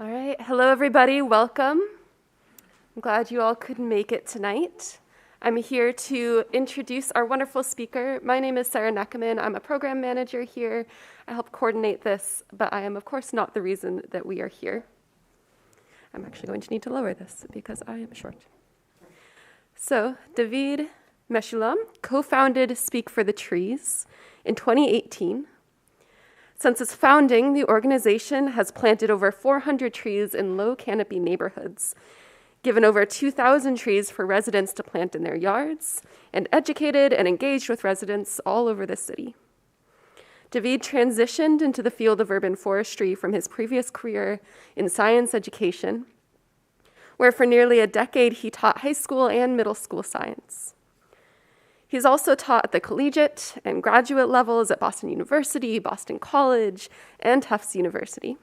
All right, hello everybody, welcome. I'm glad you all could make it tonight. I'm here to introduce our wonderful speaker. My name is Sarah Neckerman. I'm a program manager here. I help coordinate this, but I am of course not the reason that we are here. I'm actually going to need to lower this because I am short. So, David Meshoulam co-founded Speak for the Trees in 2018. Since its founding, the organization has planted over 400 trees in low canopy neighborhoods, given over 2,000 trees for residents to plant in their yards, and educated and engaged with residents all over the city. David transitioned into the field of urban forestry from his previous career in science education, where for nearly a decade he taught high school and middle school science. He's also taught at the collegiate and graduate levels at Boston University, Boston College, and Tufts University.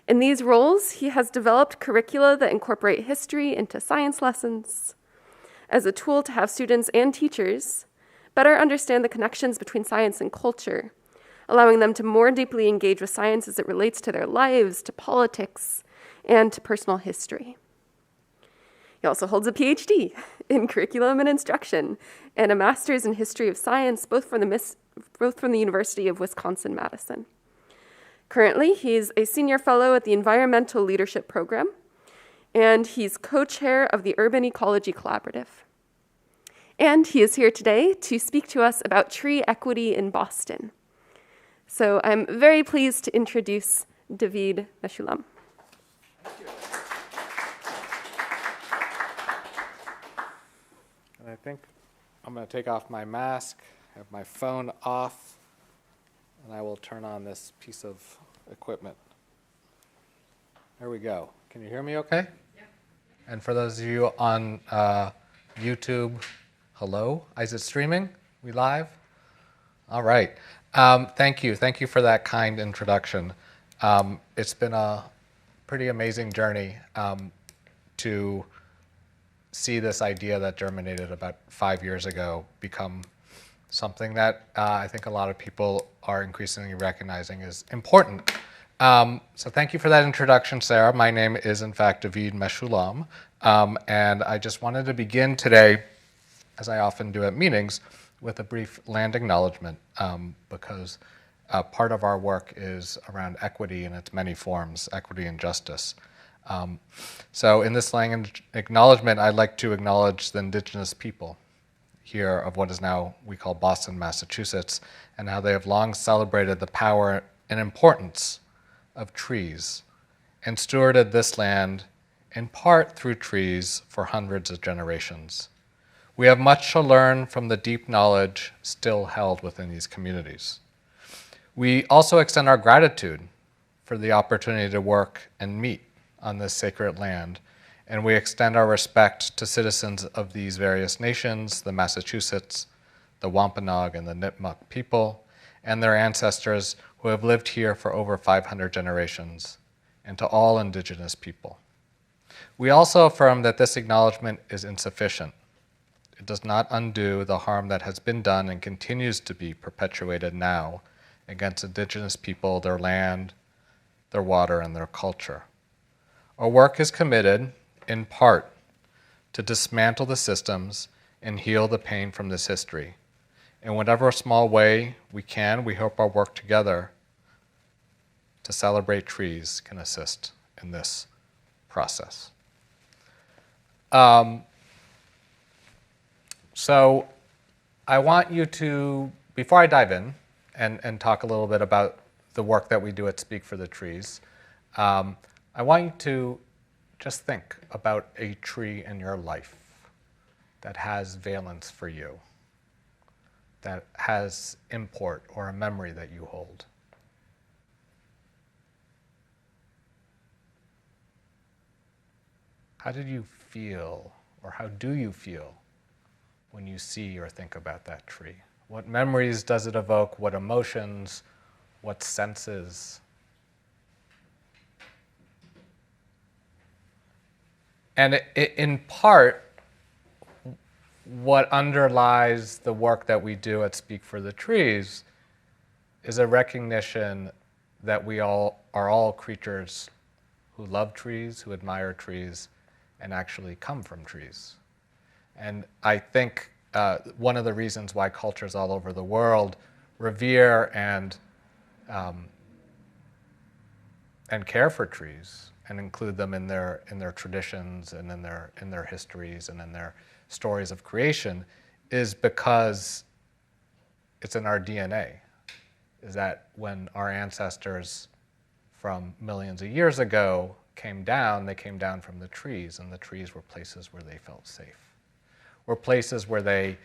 In these roles, he has developed curricula that incorporate history into science lessons as a tool to have students and teachers better understand the connections between science and culture, allowing them to more deeply engage with science as it relates to their lives, to politics, and to personal history. He also holds a PhD in curriculum and instruction and a master's in history of science, both from the University of Wisconsin-Madison. Currently, he's a senior fellow at the Environmental Leadership Program, and he's co-chair of the Urban Ecology Collaborative. And he is here today to speak to us about tree equity in Boston. So I'm very pleased to introduce David Meshoulam. Thank you. And I think I'm going to take off my mask, have my phone off, and I will turn on this piece of equipment. There we go. Can you hear me okay? Yeah. And for those of you on YouTube, hello. Is it streaming? We live? All right. Thank you. Thank you for that kind introduction. It's been a pretty amazing journey to see this idea that germinated about 5 years ago become something that I think a lot of people are increasingly recognizing is important. So thank you for that introduction, Sarah. My name is, in fact, David Meshoulam, and I just wanted to begin today, as I often do at meetings, with a brief land acknowledgement, because part of our work is around equity in its many forms, equity and justice. So in this land acknowledgement, I'd like to acknowledge the indigenous people here of what is now we call Boston, Massachusetts, and how they have long celebrated the power and importance of trees and stewarded this land in part through trees for hundreds of generations. We have much to learn from the deep knowledge still held within these communities. We also extend our gratitude for the opportunity to work and meet on this sacred land, and we extend our respect to citizens of these various nations, the Massachusetts, the Wampanoag, and the Nipmuc people, and their ancestors who have lived here for over 500 generations, and to all indigenous people. We also affirm that this acknowledgement is insufficient. It does not undo the harm that has been done and continues to be perpetuated now against indigenous people, their land, their water, and their culture. Our work is committed, in part, to dismantle the systems and heal the pain from this history. In whatever small way we can, we hope our work together to celebrate trees can assist in this process. So I want you to, before I dive in and talk a little bit about the work that we do at Speak for the Trees, I want you to just think about a tree in your life that has valence for you, that has import or a memory that you hold. how did you feel, or how do you feel when you see or think about that tree? What memories does it evoke? What emotions? What senses? And in part, what underlies the work that we do at Speak for the Trees is a recognition that we all are all creatures who love trees, who admire trees, and actually come from trees. And I think one of the reasons why cultures all over the world revere and care for trees and include them in their traditions and in their histories and in their stories of creation is because it's in our DNA. Is that when our ancestors from millions of years ago came down, they came down from the trees, and the trees were places where they felt safe. Were places where they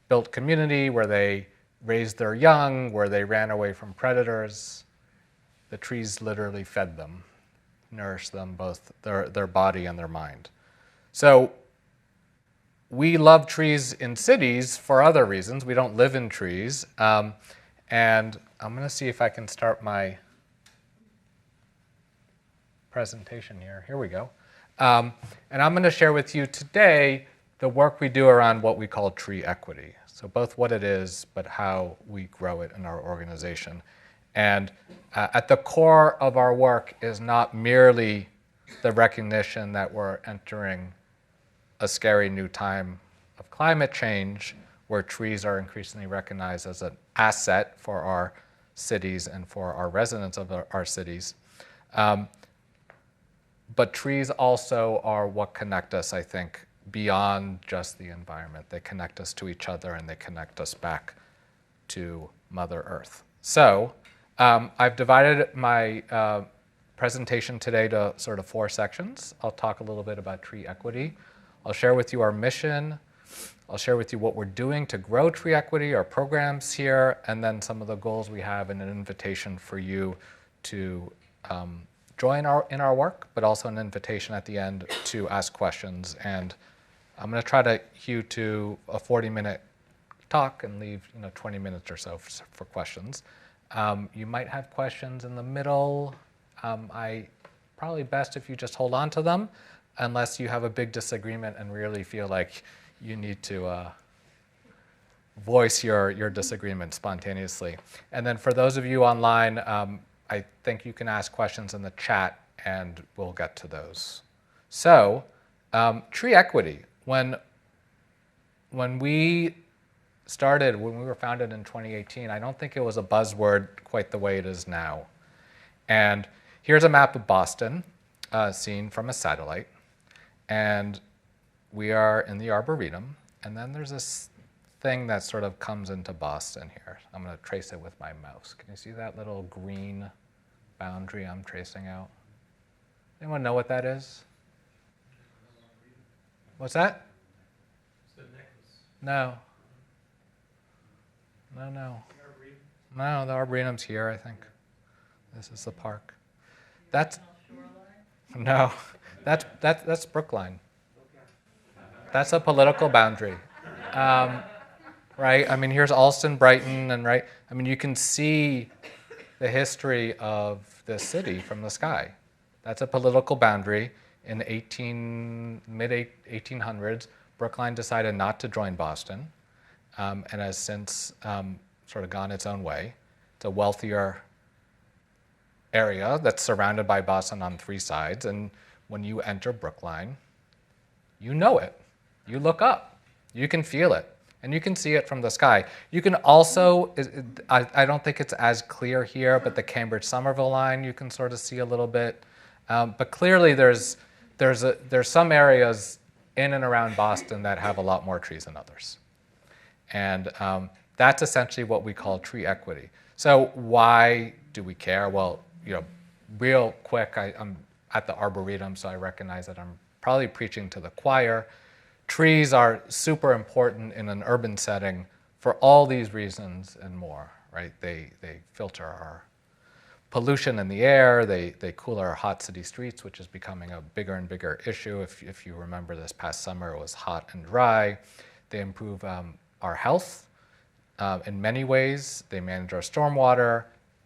built community, where they raised their young, where they ran away from predators. The trees literally fed them, nourished them, both their body and their mind. So we love trees in cities for other reasons. We don't live in trees. And I'm going to see if I can start my presentation here. Here we go. And I'm going to share with you today the work we do around what we call tree equity. So both what it is, but how we grow it in our organization. And at the core of our work is not merely the recognition that we're entering a scary new time of climate change, where trees are increasingly recognized as an asset for our cities and for our residents of our cities. But trees also are what connect us, I think, beyond just the environment. They connect us to each other, and they connect us back to Mother Earth. So I've divided my presentation today to sort of 4 sections. I'll talk a little bit about tree equity. I'll share with you our mission. I'll share with you what we're doing to grow tree equity, our programs here, and then some of the goals we have, and an invitation for you to join in our work, but also an invitation at the end to ask questions. And I'm going to try to hew to a 40-minute talk and leave 20 minutes or so for questions. You might have questions in the middle. Probably best if you just hold on to them, unless you have a big disagreement and really feel like you need to voice your disagreement spontaneously. And then for those of you online, I think you can ask questions in the chat, and we'll get to those. So, tree equity. When we started, when we were founded in 2018, I don't think it was a buzzword quite the way it is now. And here's a map of Boston, seen from a satellite. And we are in the Arboretum. And then there's this thing that sort of comes into Boston here. I'm going to trace it with my mouse. Can you see that little green boundary I'm tracing out? Anyone know what that is? What's that? It's the necklace. No. No, the Arboretum's here, I think. This is the park. That's no, that's Brookline. That's a political boundary, right? I mean, here's Allston, Brighton, and right. I mean, you can see the history of this city from the sky. That's a political boundary. In mid-1800s, Brookline decided not to join Boston, and has since sort of gone its own way. It's a wealthier area that's surrounded by Boston on 3 sides, and when you enter Brookline, you know it. You look up. You can feel it, and you can see it from the sky. You can also, I don't think it's as clear here, but the Cambridge-Somerville line you can sort of see a little bit. But clearly there's some areas in and around Boston that have a lot more trees than others. And that's essentially what we call tree equity. So why do we care? Well, real quick, I'm at the Arboretum, so I recognize that I'm probably preaching to the choir. Trees are super important in an urban setting for all these reasons and more, right? They filter our pollution in the air, they cool our hot city streets, which is becoming a bigger and bigger issue. If you remember this past summer, it was hot and dry. They improve our health in many ways. They manage our stormwater.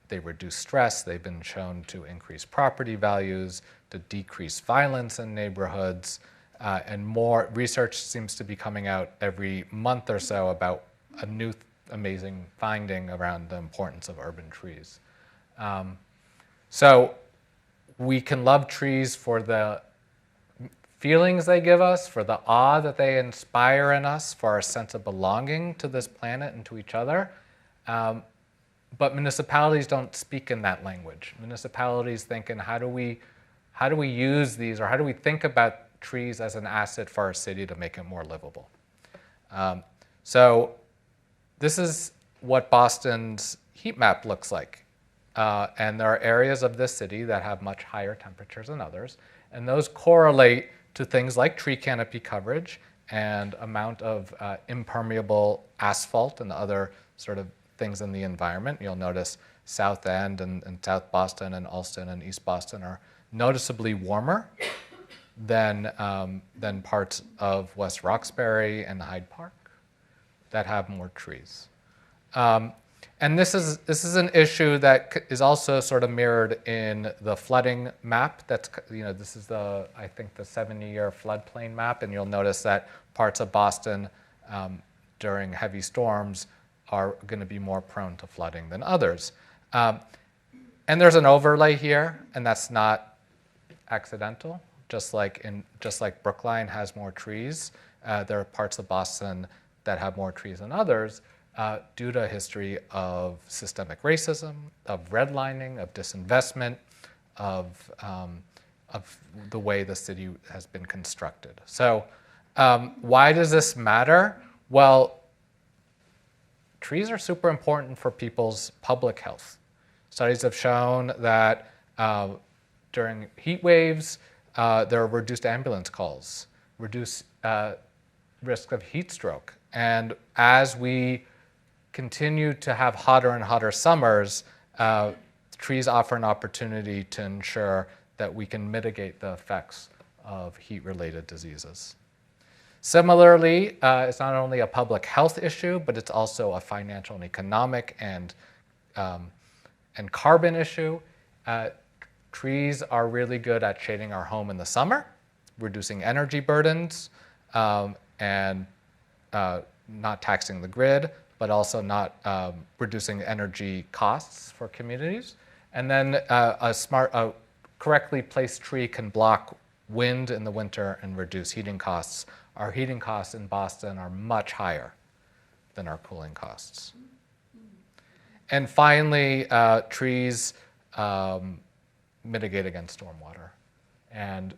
They reduce stress. They've been shown to increase property values, to decrease violence in neighborhoods, and more research seems to be coming out every month or so about a new amazing finding around the importance of urban trees. So we can love trees for the feelings they give us, for the awe that they inspire in us, for our sense of belonging to this planet and to each other. But municipalities don't speak in that language. Municipalities think in how do we use these, or how do we think about trees as an asset for our city to make it more livable? So this is what Boston's heat map looks like. And there are areas of this city that have much higher temperatures than others. And those correlate to things like tree canopy coverage and amount of impermeable asphalt and other sort of things in the environment. You'll notice South End and South Boston and Allston and East Boston are noticeably warmer than parts of West Roxbury and Hyde Park that have more trees. And this is an issue that is also sort of mirrored in the flooding map. That's, this is I think the 70-year floodplain map, and you'll notice that parts of Boston during heavy storms are going to be more prone to flooding than others. And there's an overlay here, and that's not accidental. Just like Brookline has more trees, there are parts of Boston that have more trees than others due to a history of systemic racism, of redlining, of disinvestment, of the way the city has been constructed. So why does this matter? Well, trees are super important for people's public health. Studies have shown that during heat waves, there are reduced ambulance calls, reduced risk of heat stroke. And as we continue to have hotter and hotter summers, trees offer an opportunity to ensure that we can mitigate the effects of heat-related diseases. Similarly, it's not only a public health issue, but it's also a financial and economic and carbon issue. Trees are really good at shading our home in the summer, reducing energy burdens, and not taxing the grid, but also not reducing energy costs for communities. And then a correctly placed tree can block wind in the winter and reduce heating costs. Our heating costs in Boston are much higher than our cooling costs. And finally, trees mitigate against stormwater. And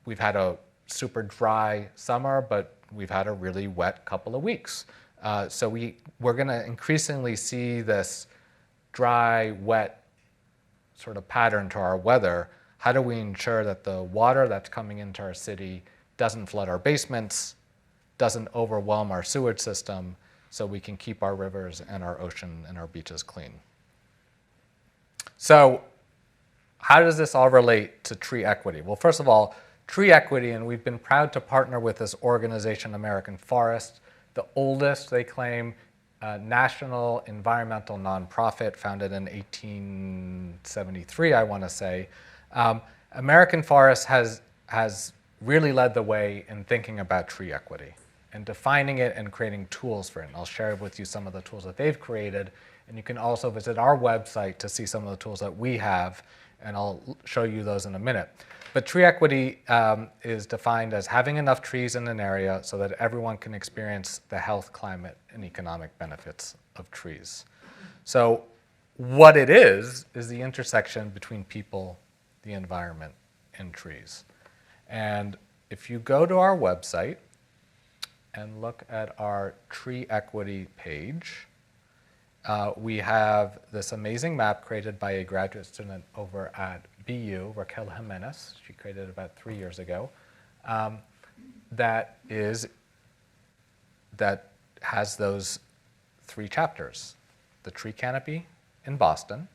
we've had a super dry summer, but we've had a really wet couple of weeks. So we're going to increasingly see this dry, wet sort of pattern to our weather. How do we ensure that the water that's coming into our city doesn't flood our basements, doesn't overwhelm our sewage system, so we can keep our rivers and our ocean and our beaches clean? So how does this all relate to tree equity? Well, first of all, tree equity, and we've been proud to partner with this organization, American Forest, the oldest, they claim, national environmental nonprofit founded in 1873, I want to say. American Forest has really led the way in thinking about tree equity and defining it and creating tools for it. And I'll share with you some of the tools that they've created. And you can also visit our website to see some of the tools that we have, and I'll show you those in a minute. But tree equity is defined as having enough trees in an area so that everyone can experience the health, climate, and economic benefits of trees. So what it is the intersection between people, the environment, and trees. And if you go to our website and look at our tree equity page, we have this amazing map created by a graduate student over at BU, Raquel Jimenez. She created it about 3 years ago. That has those 3 chapters: the tree canopy in Boston,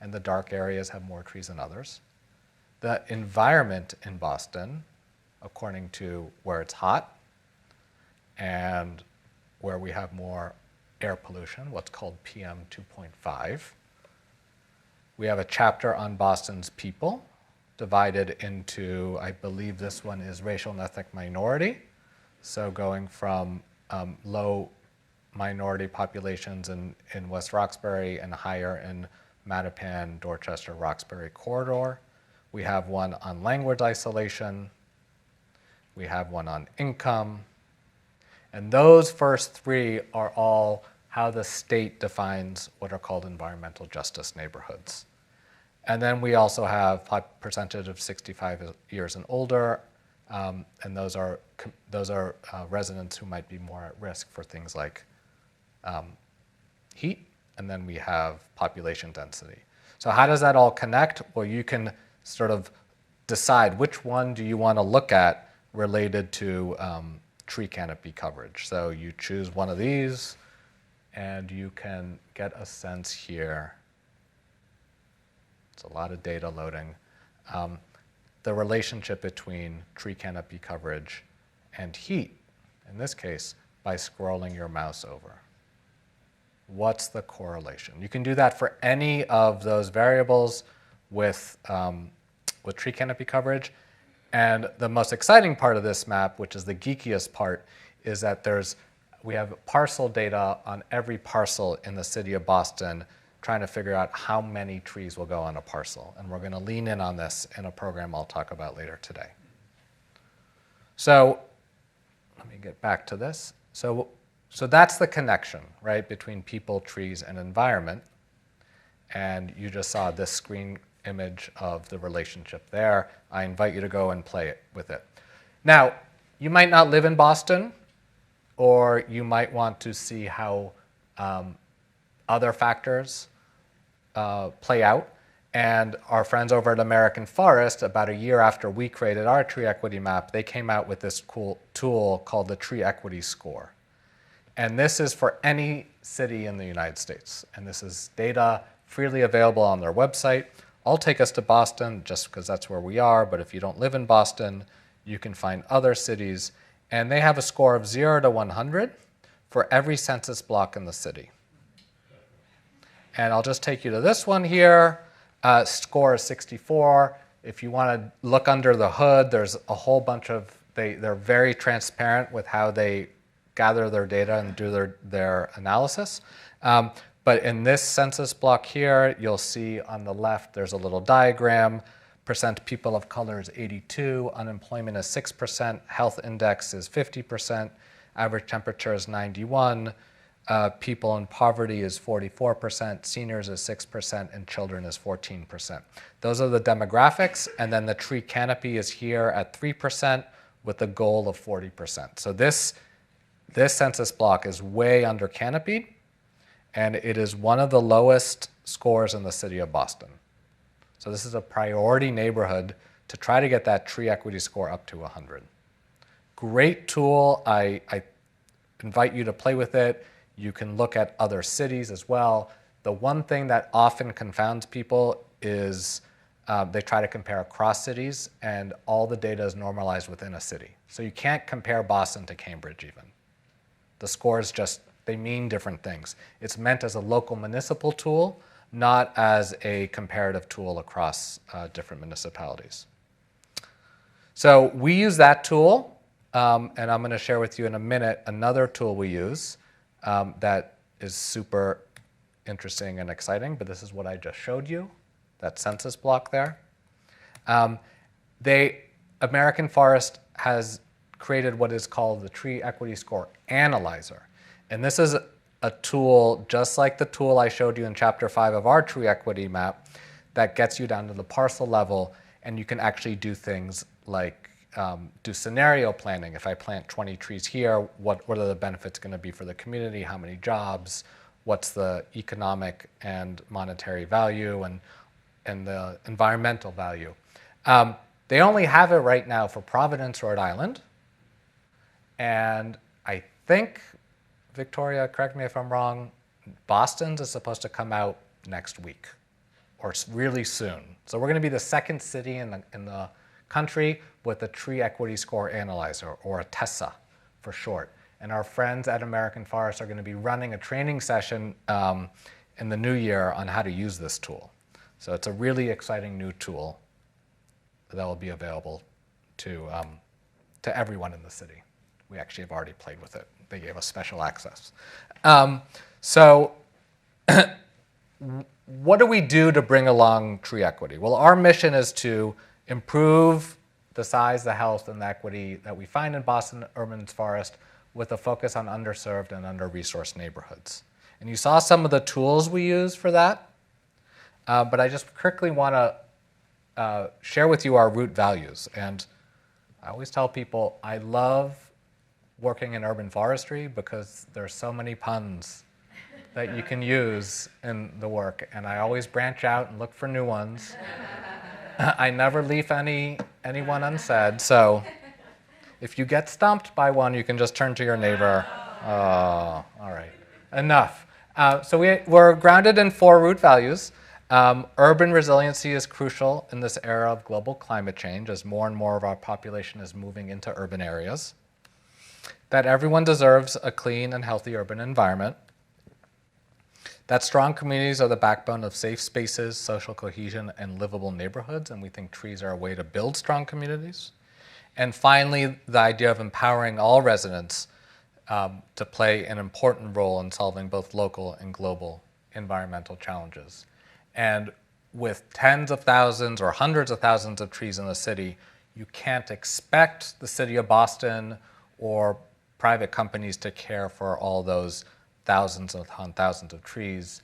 and the dark areas have more trees than others. The environment in Boston, according to where it's hot and where we have more air pollution, what's called PM 2.5. We have a chapter on Boston's people, divided into, I believe this one is racial and ethnic minority. So going from low minority populations in West Roxbury and higher in Mattapan, Dorchester, Roxbury corridor. We have one on language isolation. We have one on income. And those first three are all how the state defines what are called environmental justice neighborhoods. And then we also have percentage of 65 years and older, and those are residents who might be more at risk for things like heat. And then we have population density. So how does that all connect? Well, you can sort of decide which one do you want to look at related to tree canopy coverage. So you choose one of these, and you can get a sense here. It's a lot of data loading. The relationship between tree canopy coverage and heat, in this case, by scrolling your mouse over. What's the correlation? You can do that for any of those variables with tree canopy coverage. And the most exciting part of this map, which is the geekiest part, is that we have parcel data on every parcel in the city of Boston, trying to figure out how many trees will go on a parcel. And we're going to lean in on this in a program I'll talk about later today. So let me get back to this. So that's the connection, right, between people, trees, and environment. And you just saw this screen image of the relationship there. I invite you to go and play it with it. Now, you might not live in Boston, or you might want to see how other factors play out. And our friends over at American Forest, about a year after we created our tree equity map, they came out with this cool tool called the Tree Equity Score. And this is for any city in the United States. And this is data freely available on their website. I'll take us to Boston just because that's where we are, but if you don't live in Boston, you can find other cities. And they have a score of 0 to 100 for every census block in the city. And I'll just take you to this one here. Score is 64. If you want to look under the hood, there's a whole bunch of, they're very transparent with how they gather their data and do their analysis. But in this census block here, you'll see on the left, there's a little diagram. Percent people of color is 82, unemployment is 6%, health index is 50%, average temperature is 91, people in poverty is 44%, seniors is 6%, and children is 14%. Those are the demographics, and then the tree canopy is here at 3% with a goal of 40%. So this census block is way under canopied, and it is one of the lowest scores in the city of Boston. So this is a priority neighborhood to try to get that tree equity score up to 100. Great tool. I invite you to play with it. You can look at other cities as well. The one thing that often confounds people is they try to compare across cities, and all the data is normalized within a city. So you can't compare Boston to Cambridge even. The scores just, they mean different things. It's meant as a local municipal tool, not as a comparative tool across different municipalities. So we use that tool, and I'm going to share with you in a minute another tool we use that is super interesting and exciting, but this is what I just showed you, that census block there. American Forest has created what is called the Tree Equity Score Analyzer. And this is a tool just like the tool I showed you in Chapter 5 of our tree equity map that gets you down to the parcel level, and you can actually do things like do scenario planning. If I plant 20 trees here, what are the benefits going to be for the community? How many jobs? What's the economic and monetary value and the environmental value? They only have it right now for Providence, Rhode Island. And I think, Victoria, correct me if I'm wrong, Boston's is supposed to come out next week. or really soon. So we're going to be the second city in the country with a tree equity score analyzer, or a TESA for short. And our friends at American Forest are going to be running a training session in the new year on how to use this tool. So it's a really exciting new tool that will be available to everyone in the city. We actually have already played with it. They gave us special access. So what do we do to bring along tree equity? Well, our mission is to improve the size, the health, and the equity that we find in Boston urban forest with a focus on underserved and under-resourced neighborhoods. And you saw some of the tools we use for that, but I just quickly want to share with you our root values. And I always tell people I love working in urban forestry because there's so many puns that you can use in the work, and I always branch out and look for new ones. I never leave anyone unsaid, so if you get stumped by one, you can just turn to your neighbor. Oh, all right, enough. So we're grounded in 4 root values. Urban resiliency is crucial in this era of global climate change as more and more of our population is moving into urban areas. That everyone deserves a clean and healthy urban environment. That strong communities are the backbone of safe spaces, social cohesion, and livable neighborhoods, and we think trees are a way to build strong communities. And finally, the idea of empowering all residents to play an important role in solving both local and global environmental challenges. And with tens of thousands or hundreds of thousands of trees in the city, you can't expect the city of Boston or private companies to care for all those thousands upon thousands of trees.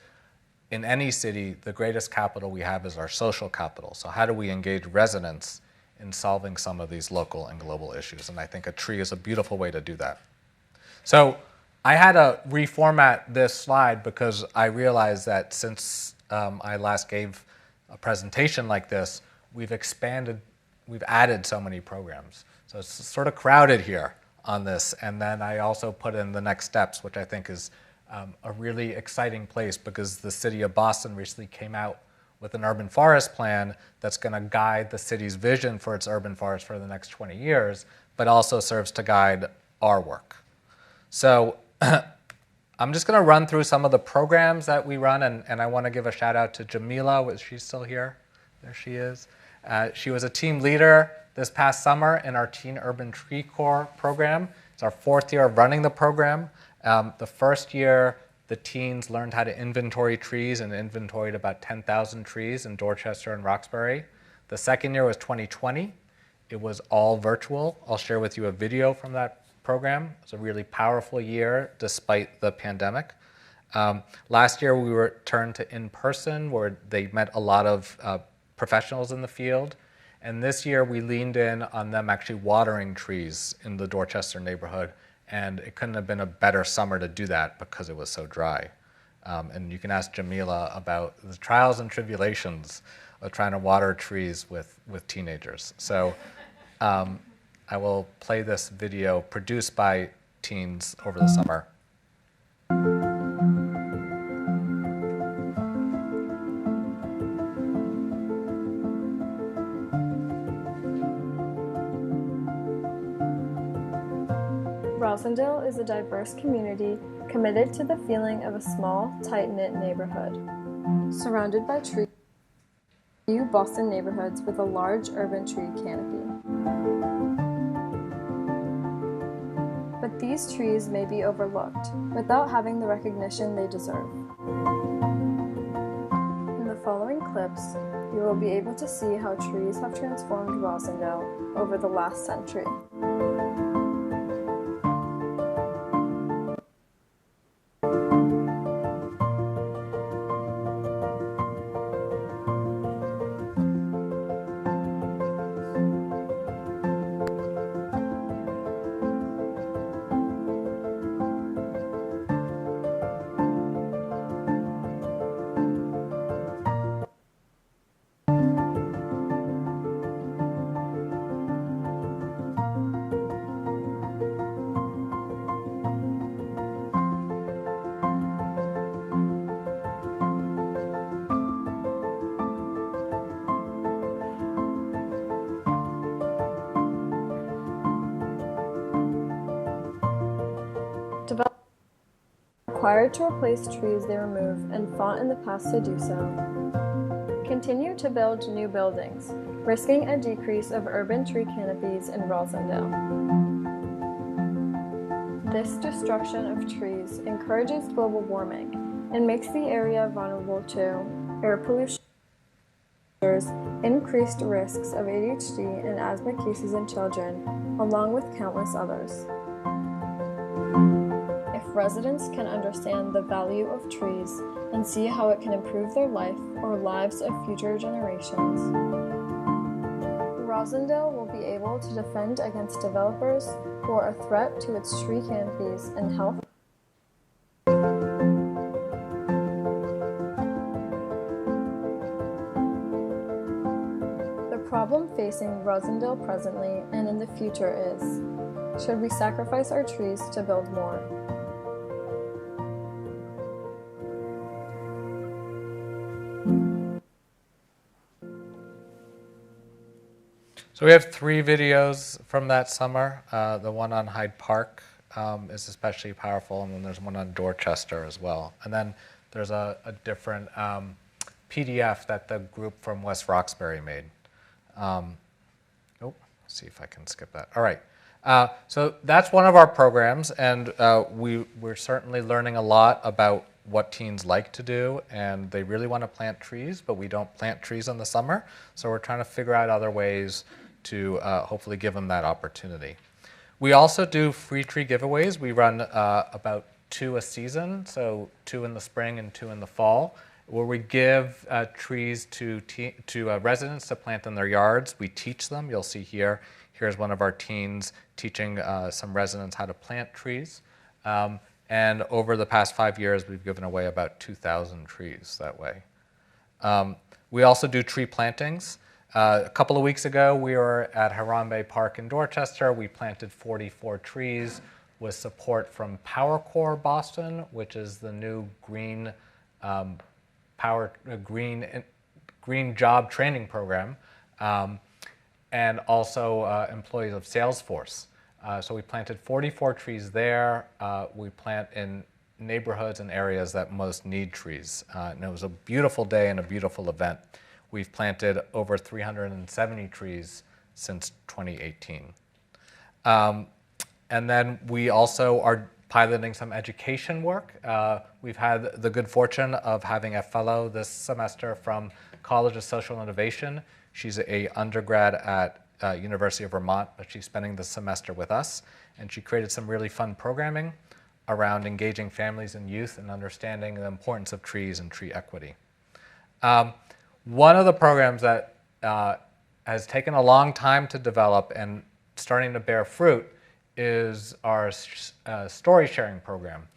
In any city, the greatest capital we have is our social capital. So how do we engage residents in solving some of these local and global issues? And I think a tree is a beautiful way to do that. So I had to reformat this slide because I realized that since I last gave a presentation like this, we've added so many programs. So it's sort of crowded here on this. And then I also put in the next steps, which I think is a really exciting place because the city of Boston recently came out with an urban forest plan that's going to guide the city's vision for its urban forest for the next 20 years, but also serves to guide our work. So I'm just going to run through some of the programs that we run, and I want to give a shout out to Jamila. Is she still here? There she is. She was a team leader this past summer in our Teen Urban Tree Corps program. It's our 4th year of running the program. The first year, the teens learned how to inventory trees and inventoried about 10,000 trees in Dorchester and Roxbury. The second year was 2020. It was all virtual. I'll share with you a video from that program. It was a really powerful year despite the pandemic. Last year, we returned to in-person where they met a lot of professionals in the field. And this year, we leaned in on them actually watering trees in the Dorchester neighborhood. And it couldn't have been a better summer to do that because it was so dry. And you can ask Jamila about the trials and tribulations of trying to water trees with teenagers. So I will play this video produced by teens over the summer. Rosendale is a diverse community committed to the feeling of a small, tight-knit neighborhood. Surrounded by trees, few Boston neighborhoods with a large urban tree canopy. But these trees may be overlooked without having the recognition they deserve. In the following clips, you will be able to see how trees have transformed Rosendale over the last century. Developers are required to replace trees they remove and fought in the past to do so. Continue to build new buildings, risking a decrease of urban tree canopies in Rosendale. This destruction of trees encourages global warming and makes the area vulnerable to air pollution, increased risks of ADHD and asthma cases in children, along with countless others. If residents can understand the value of trees and see how it can improve their life or lives of future generations, Rosendale will be able to defend against developers who are a threat to its tree canopies and health. The problem facing Rosendale presently and in the future is, should we sacrifice our trees to build more? So we have 3 videos from that summer. The one on Hyde Park is especially powerful, and then there's one on Dorchester as well. And then there's a different PDF that the group from West Roxbury made. Let's see if I can skip that. All right. So that's one of our programs, and we're certainly learning a lot about what teens like to do, and they really want to plant trees, but we don't plant trees in the summer, so we're trying to figure out other ways to hopefully give them that opportunity. We also do free tree giveaways. We run about 2 a season, so 2 in the spring and 2 in the fall, where we give trees to residents to plant in their yards. We teach them. You'll see here. Here's one of our teens teaching some residents how to plant trees. And over the past 5 years, we've given away about 2,000 trees that way. We also do tree plantings. A couple of weeks ago, we were at Harambe Park in Dorchester. We planted 44 trees with support from PowerCore Boston, which is the new green green job training program, and also employees of Salesforce. So we planted 44 trees there. We plant in neighborhoods and areas that most need trees. And it was a beautiful day and a beautiful event. We've planted over 370 trees since 2018. And then we also are piloting some education work. We've had the good fortune of having a fellow this semester from College of Social Innovation. She's an undergrad at University of Vermont, but she's spending the semester with us, and she created some really fun programming around engaging families and youth and understanding the importance of trees and tree equity. One of the programs that has taken a long time to develop and starting to bear fruit is our story sharing program.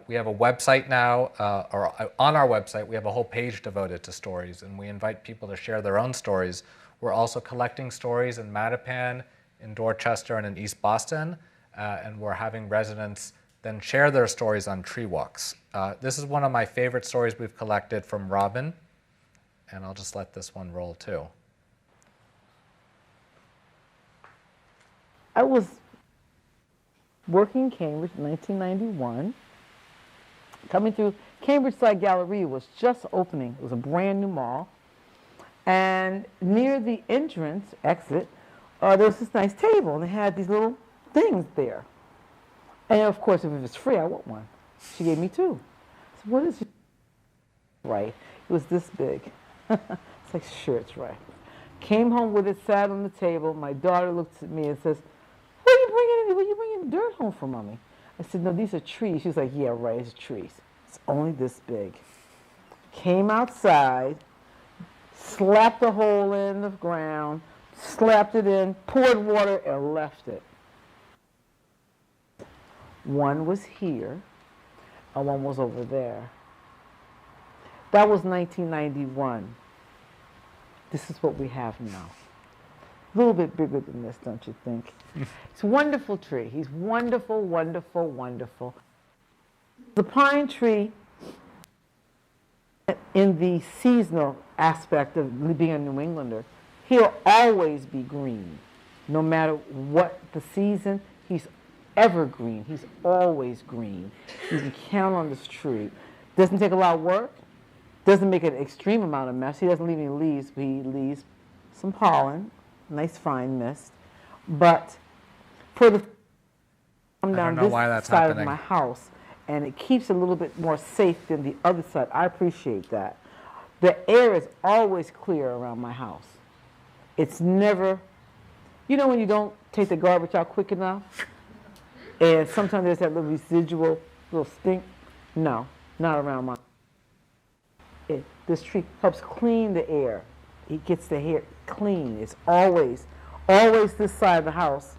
We have a website now, or on our website, we have a whole page devoted to stories, and we invite people to share their own stories. We're also collecting stories in Mattapan, in Dorchester, and in East Boston, and we're having residents then share their stories on tree walks. This is one of my favorite stories we've collected from Robin, and I'll just let this one roll too. I was working in Cambridge in 1991. Coming through, Cambridge Side Galleria was just opening. It was a brand new mall. And near the entrance exit, there was this nice table, and they had these little things there. And of course, if it was free, I want one. She gave me 2. So what is it? Right. It was this big. It's like, sure, it's right. Came home with it, sat on the table. My daughter looks at me and says, Where are you bringing dirt home for, Mommy? I said, no, these are trees. She was like, yeah, right, it's trees. It's only this big. Came outside, slapped a hole in the ground, slapped it in, poured water, and left it. One was here, and one was over there. That was 1991. This is what we have now. A little bit bigger than this, don't you think? It's a wonderful tree. He's wonderful, wonderful, wonderful. The pine tree, in the seasonal aspect of being a New Englander, he'll always be green. No matter what the season, he's evergreen. He's always green. You can count on this tree. Doesn't take a lot of work. Doesn't make an extreme amount of mess. He doesn't leave any leaves, but he leaves some pollen, nice fine mist. But for the come down this side of my house, and it keeps it a little bit more safe than the other side. I appreciate that. The air is always clear around my house. It's never, you know when you don't take the garbage out quick enough? And sometimes there's that little residual, little stink. No, not around my. This tree helps clean the air. It gets the air clean. It's always this side of the house.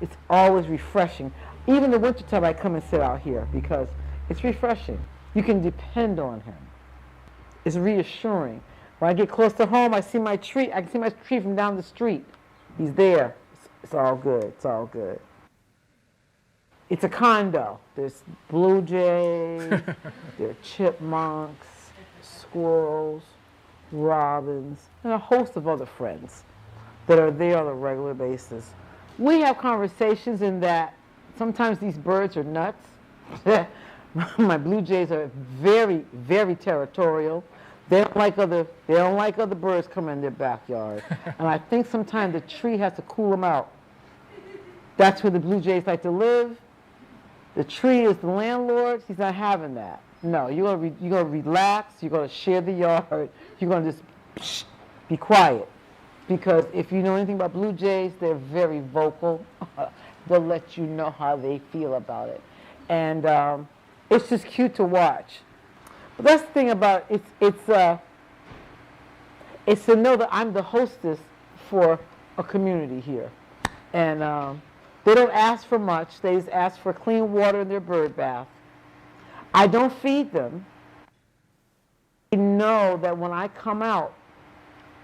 It's always refreshing. Even in the wintertime, I come and sit out here because it's refreshing. You can depend on him. It's reassuring. When I get close to home, I see my tree. I can see my tree from down the street. He's there. It's all good. It's all good. It's a condo. There's blue jays, there are chipmunks, squirrels, robins, and a host of other friends that are there on a regular basis. We have conversations in that sometimes these birds are nuts. My blue jays are very, very territorial. They don't like other birds coming in their backyard. And I think sometimes the tree has to cool them out. That's where the blue jays like to live. The tree is the landlord. He's not having that. No, you're gonna relax. You're gonna share the yard. You're gonna just be quiet. Because if you know anything about blue jays, they're very vocal. They'll let you know how they feel about it. And it's just cute to watch. But that's the thing about it. It's to know that I'm the hostess for a community here. And they don't ask for much. They just ask for clean water in their bird bath. I don't feed them. They know that when I come out,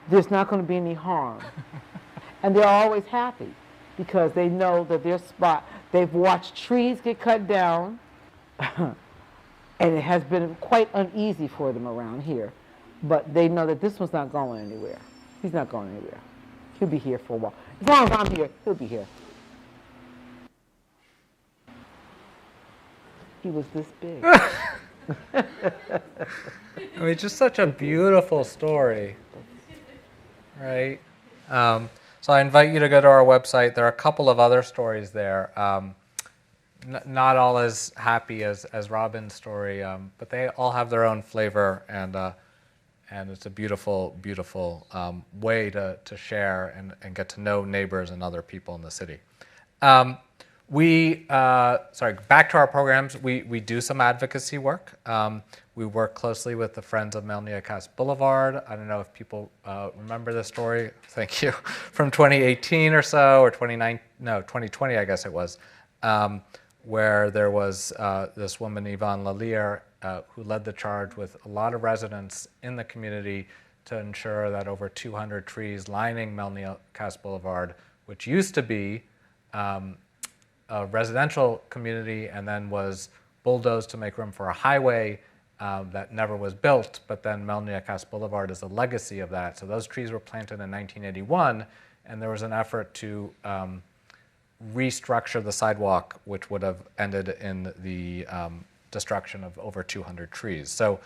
there's not going to be any harm. And they're always happy because they know that their spot, they've watched trees get cut down, and it has been quite uneasy for them around here. But they know that this one's not going anywhere. He's not going anywhere. He'll be here for a while. As long as I'm here, he'll be here. He was this big. I mean, just such a beautiful story, right? So I invite you to go to our website. There are a couple of other stories there, not all as happy as Robin's story, but they all have their own flavor, and it's a beautiful, beautiful way to share and get to know neighbors and other people in the city. Back to our programs. We do some advocacy work. We work closely with the Friends of Melniakas Boulevard. I don't know if people remember this story. Thank you. From 2018 or so, or 2020, I guess it was, where there was this woman, Yvonne Lallier, who led the charge with a lot of residents in the community to ensure that over 200 trees lining Melniakas Boulevard, which used to be a residential community and then was bulldozed to make room for a highway that never was built, but then Melniakas Boulevard is a legacy of that. So those trees were planted in 1981, and there was an effort to restructure the sidewalk, which would have ended in the destruction of over 200 trees. So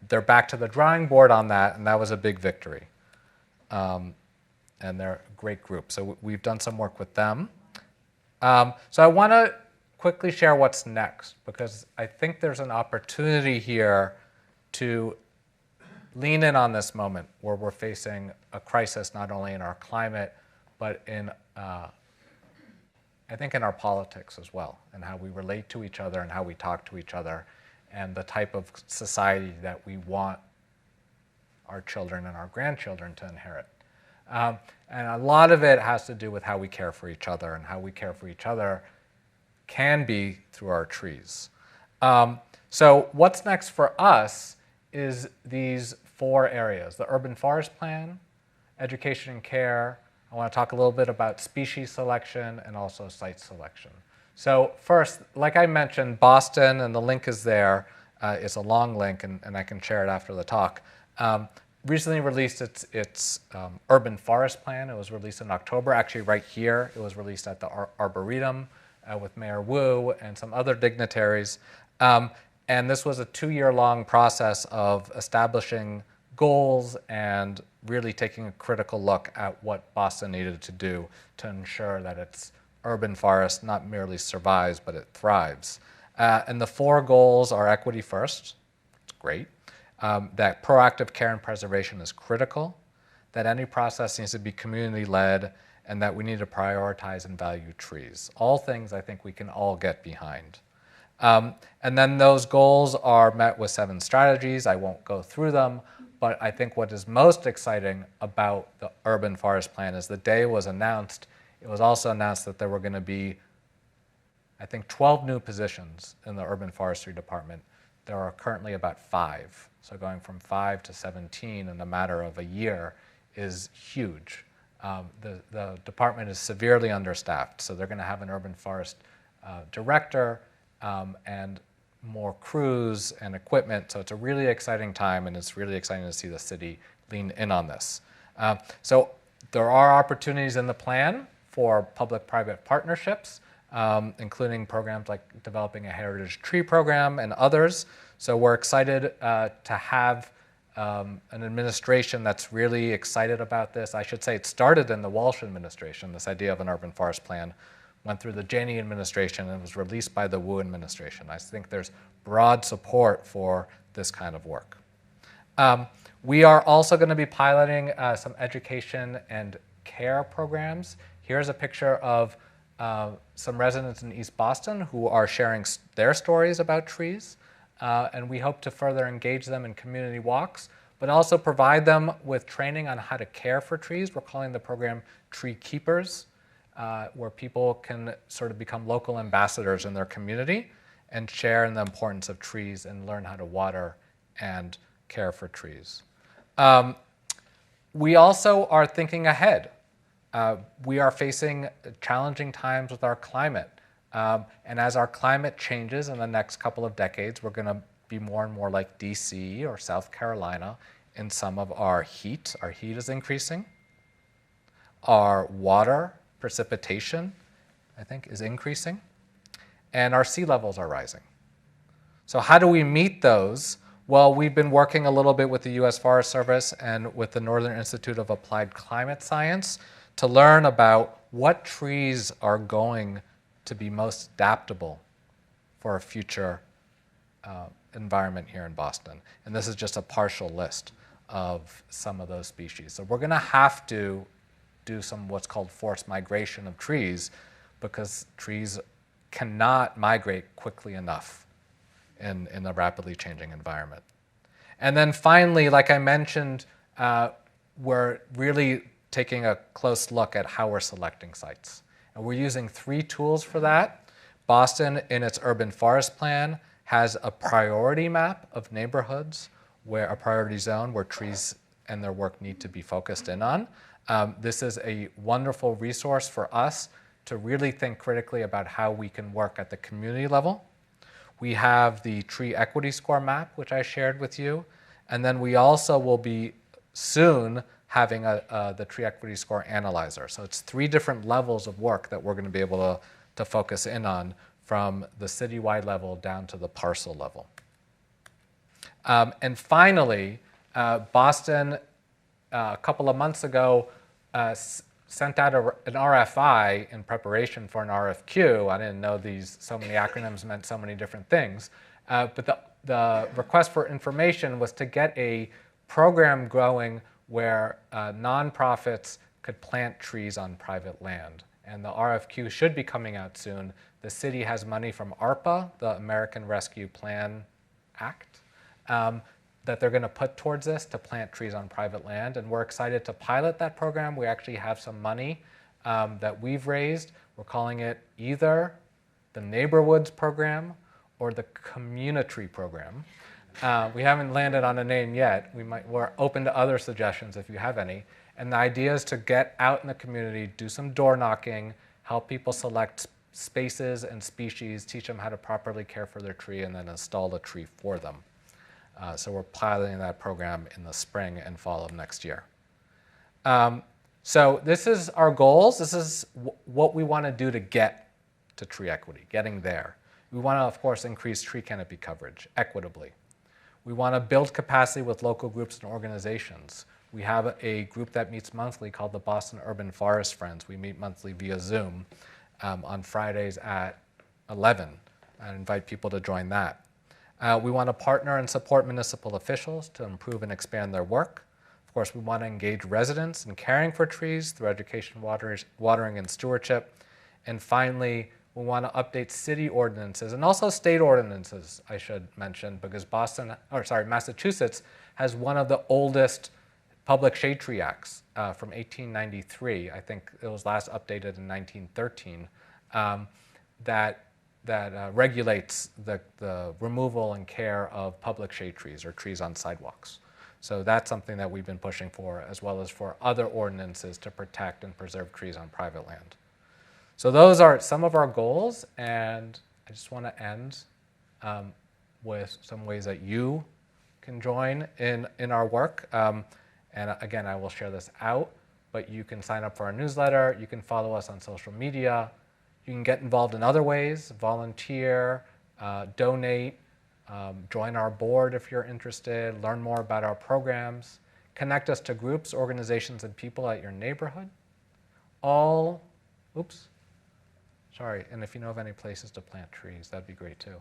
they're back to the drawing board on that, and that was a big victory. And they're a great group. So we've done some work with them. So I want to quickly share what's next, because I think there's an opportunity here to lean in on this moment where we're facing a crisis not only in our climate, but in, I think, in our politics as well, and how we relate to each other and how we talk to each other, and the type of society that we want our children and our grandchildren to inherit. And a lot of it has to do with how we care for each other, and how we care for each other can be through our trees. So what's next for us is these 4 areas: the urban forest plan, education and care. I want to talk a little bit about species selection and also site selection. So first, like I mentioned, Boston, and the link is there. It's a long link, and I can share it after the talk. Recently released its urban forest plan. It was released in October, actually right here. It was released at the Arboretum with Mayor Wu and some other dignitaries. And this was a 2-year-long process of establishing goals and really taking a critical look at what Boston needed to do to ensure that its urban forest not merely survives, but it thrives. And the 4 goals are equity first, it's great, that proactive care and preservation is critical, that any process needs to be community-led, and that we need to prioritize and value trees. All things I think we can all get behind. And then those goals are met with 7 strategies. I won't go through them, but I think what is most exciting about the urban forest plan is the day it was announced, it was also announced that there were going to be, I think, 12 new positions in the urban forestry department. There are currently about 5. So going from 5 to 17 in a matter of a year is huge. The department is severely understaffed, so they're going to have an urban forest director and more crews and equipment. So it's a really exciting time, and it's really exciting to see the city lean in on this. So there are opportunities in the plan for public-private partnerships, including programs like developing a heritage tree program and others. So we're excited to have an administration that's really excited about this. I should say it started in the Walsh administration, this idea of an urban forest plan. Went through the Janey administration and was released by the Wu administration. I think there's broad support for this kind of work. We are also going to be piloting some education and care programs. Here's a picture of some residents in East Boston who are sharing their stories about trees. And we hope to further engage them in community walks, but also provide them with training on how to care for trees. We're calling the program Tree Keepers, where people can sort of become local ambassadors in their community and share in the importance of trees and learn how to water and care for trees. We also are thinking ahead. We are facing challenging times with our climate. And as our climate changes in the next couple of decades, we're going to be more and more like DC or South Carolina in some of our heat. Our heat is increasing. Our water precipitation, I think, is increasing. And our sea levels are rising. So how do we meet those? Well, we've been working a little bit with the U.S. Forest Service and with the Northern Institute of Applied Climate Science to learn about what trees are going to be most adaptable for a future environment here in Boston. And this is just a partial list of some of those species. So we're going to have to do some what's called forced migration of trees because trees cannot migrate quickly enough in a rapidly changing environment. And then finally, like I mentioned, we're really taking a close look at how we're selecting sites. And we're using 3 tools for that. Boston, in its urban forest plan, has a priority map of neighborhoods, where a priority zone where trees and their work need to be focused in on. This is a wonderful resource for us to really think critically about how we can work at the community level. We have the tree equity score map, which I shared with you. And then we also will be soon having the tree equity score analyzer. So it's 3 different levels of work that we're going to be able to focus in on from the citywide level down to the parcel level. And finally, Boston, a couple of months ago, sent out an RFI in preparation for an RFQ. I didn't know so many acronyms meant so many different things. But the request for information was to get a program going where nonprofits could plant trees on private land. And the RFQ should be coming out soon. The city has money from ARPA, the American Rescue Plan Act, that they're going to put towards this to plant trees on private land. And we're excited to pilot that program. We actually have some money that we've raised. We're calling it either the Neighborhoods Program or the Community Program. We haven't landed on a name yet. We're open to other suggestions if you have any. And the idea is to get out in the community, do some door knocking, help people select spaces and species, teach them how to properly care for their tree, and then install the tree for them. So we're piloting that program in the spring and fall of next year. So this is our goals. This is what we want to do to get to tree equity, getting there. We want to, of course, increase tree canopy coverage equitably. We want to build capacity with local groups and organizations. We have a group that meets monthly called the Boston Urban Forest Friends. We meet monthly via Zoom on Fridays at 11. I invite people to join that. We want to partner and support municipal officials to improve and expand their work. Of course, we want to engage residents in caring for trees through education, watering, and stewardship. And finally, we want to update city ordinances and also state ordinances, I should mention, because Massachusetts has one of the oldest public shade tree acts from 1893. I think it was last updated in 1913, that regulates the removal and care of public shade trees or trees on sidewalks. So that's something that we've been pushing for, as well as for other ordinances to protect and preserve trees on private land. So those are some of our goals, and I just want to end with some ways that you can join in our work. And again, I will share this out, but you can sign up for our newsletter. You can follow us on social media. You can get involved in other ways, volunteer, donate, join our board if you're interested, learn more about our programs, connect us to groups, organizations, and people at your neighborhood. And if you know of any places to plant trees, that'd be great too.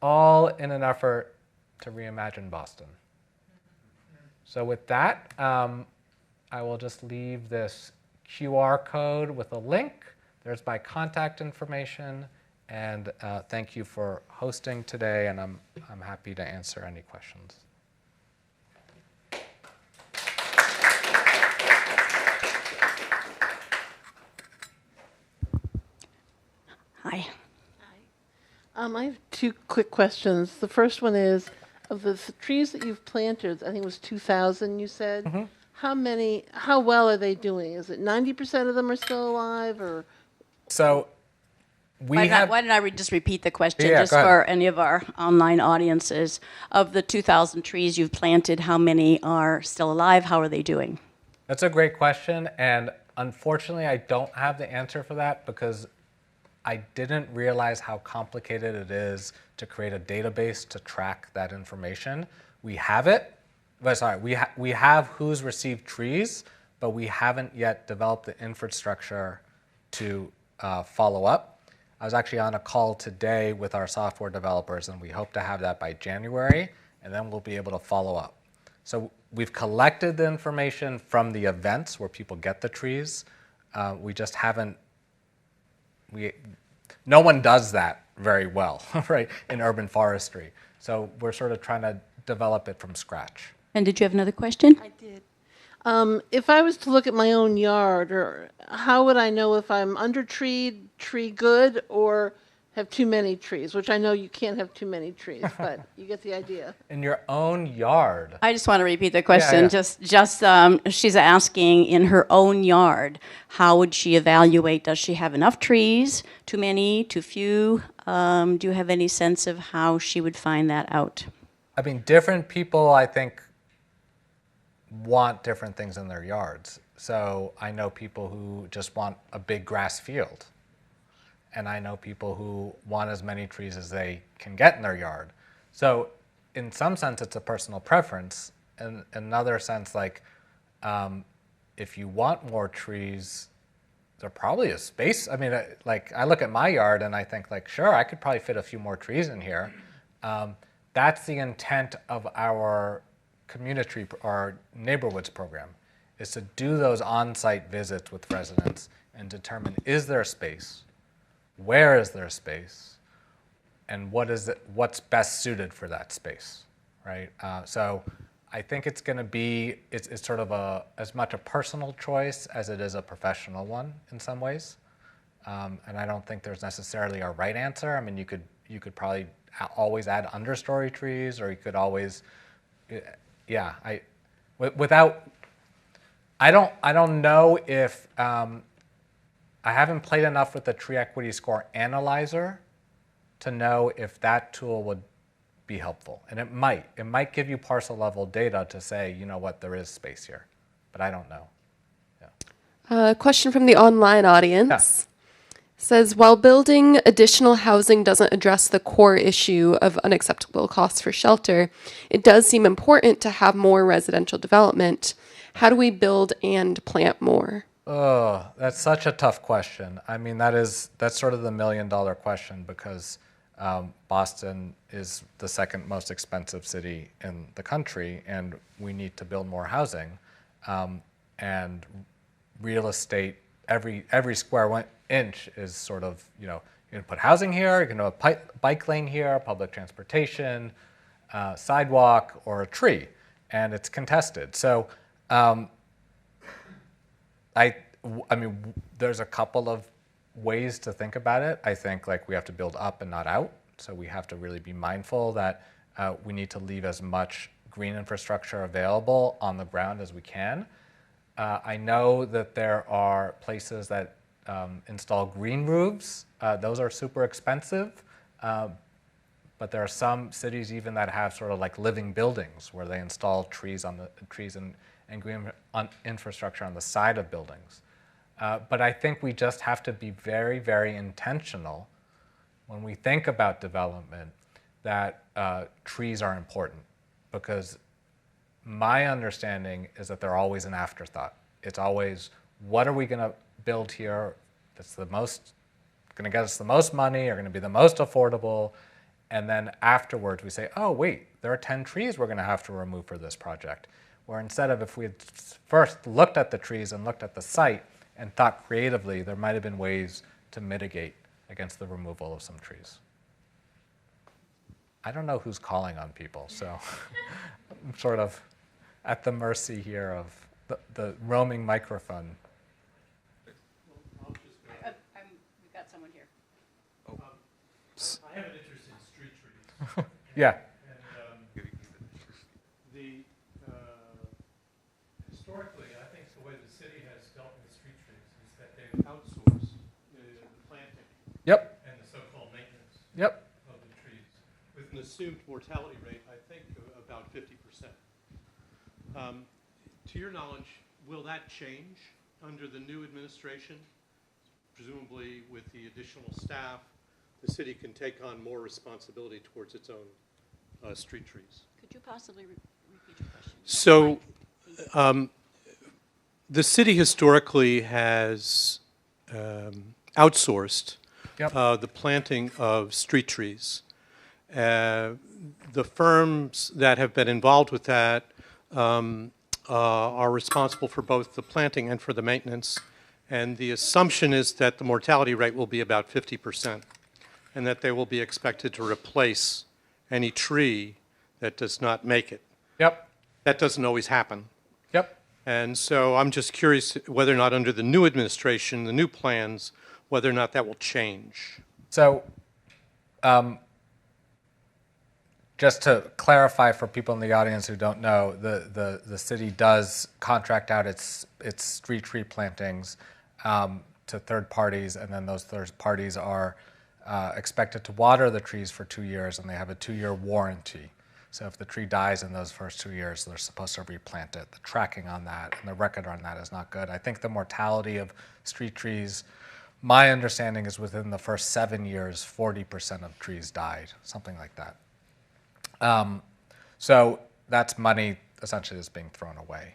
All in an effort to reimagine Boston. So with that, I will just leave this QR code with a link. There's my contact information, and thank you for hosting today, and I'm happy to answer any questions. Hi. I have two quick questions. The first one is, of the trees that you've planted, I think it was 2,000 you said, how well are they doing? Is it 90% of them are still alive, or? So Why don't I just repeat the question Yeah, just go ahead. for any of our online audiences? Of the 2,000 trees you've planted, how many are still alive? How are they doing? That's a great question, and unfortunately, I don't have the answer for that because I didn't realize how complicated it is to create a database to track that information. We have it, we have who's received trees, but we haven't yet developed the infrastructure to follow up. I was actually on a call today with our software developers, and we hope to have that by January, and then we'll be able to follow up. So we've collected the information from the events where people get the trees. We just haven't, no one does that very well, right, in urban forestry. So we're sort of trying to develop it from scratch. And did you have another question? I did. If I was to look at my own yard, or how would I know if I'm under-treed, tree good, or have too many trees? Which I know you can't have too many trees, but you get the idea. In your own yard. I just want to repeat the question. Yeah. She's asking, in her own yard, how would she evaluate? Does she have enough trees? Too many? Too few? Do you have any sense of how she would find that out? I mean, different people, I think, want different things in their yards. So I know people who just want a big grass field. And I know people who want as many trees as they can get in their yard. So in some sense, it's a personal preference. In another sense, like, if you want more trees, there probably is space. I mean, like, I look at my yard and I think, like, sure, I could probably fit a few more trees in here. That's the intent of our community, our neighborhoods program, is to do those on-site visits with residents and determine, is there space? Where is there space? And what's best suited for that space, right? So I think it's going to be, it's sort of as much a personal choice as it is a professional one in some ways. And I don't think there's necessarily a right answer. I mean, you could probably always add understory trees, or you could always, I don't know if, I haven't played enough with the tree equity score analyzer to know if that tool would be helpful. And it might give you parcel level data to say, you know what, there is space here, but I don't know. Yeah. Question from the online audience. Says, while building additional housing doesn't address the core issue of unacceptable costs for shelter, it does seem important to have more residential development. How do we build and plant more? Oh, that's such a tough question. I mean, that's sort of the $1 million question, because Boston is the second most expensive city in the country, and we need to build more housing. And real estate, every square inch is sort of, you're going to put housing here, you're going to put a bike lane here, public transportation, sidewalk, or a tree, and it's contested. So I mean, there's a couple of ways to think about it. I think we have to build up and not out. So we have to really be mindful that we need to leave as much green infrastructure available on the ground as we can. I know that there are places that install green roofs. Those are super expensive. But there are some cities even that have sort of living buildings where they install trees and green infrastructure on the side of buildings. But I think we just have to be very, very intentional when we think about development that trees are important, because my understanding is that they're always an afterthought. It's always, what are we going to build here that's going to get us the most money or going to be the most affordable? And then afterwards we say, oh wait, there are 10 trees we're going to have to remove for this project. Where instead of, if we had first looked at the trees and looked at the site and thought creatively, there might have been ways to mitigate against the removal of some trees. I don't know who's calling on people, so I'm sort of at the mercy here of the roaming microphone. We've got someone here. I have an interest in street trees. Yeah. Historically, I think the way the city has dealt with street trees is that they've outsourced the planting Yep. and the so-called maintenance Yep. of the trees, with an assumed mortality rate, I think, of about 50%. To your knowledge, will that change under the new administration? Presumably, with the additional staff, the city can take on more responsibility towards its own street trees. Could you possibly repeat your question? So, the city historically has outsourced Yep. the planting of street trees. The firms that have been involved with that are responsible for both the planting and for the maintenance. And the assumption is that the mortality rate will be about 50%, and that they will be expected to replace any tree that does not make it. Yep. That doesn't always happen. Yep. And so I'm just curious whether or not under the new administration, the new plans, whether or not that will change. So just to clarify for people in the audience who don't know, the city does contract out its street tree plantings to third parties, and then those third parties are expected to water the trees for 2 years, and they have a 2-year warranty. So if the tree dies in those first 2 years, they're supposed to replant it. The tracking on that and the record on that is not good. I think the mortality of street trees, my understanding is within the first 7 years, 40% of trees died, something like that. So that's money essentially that's being thrown away.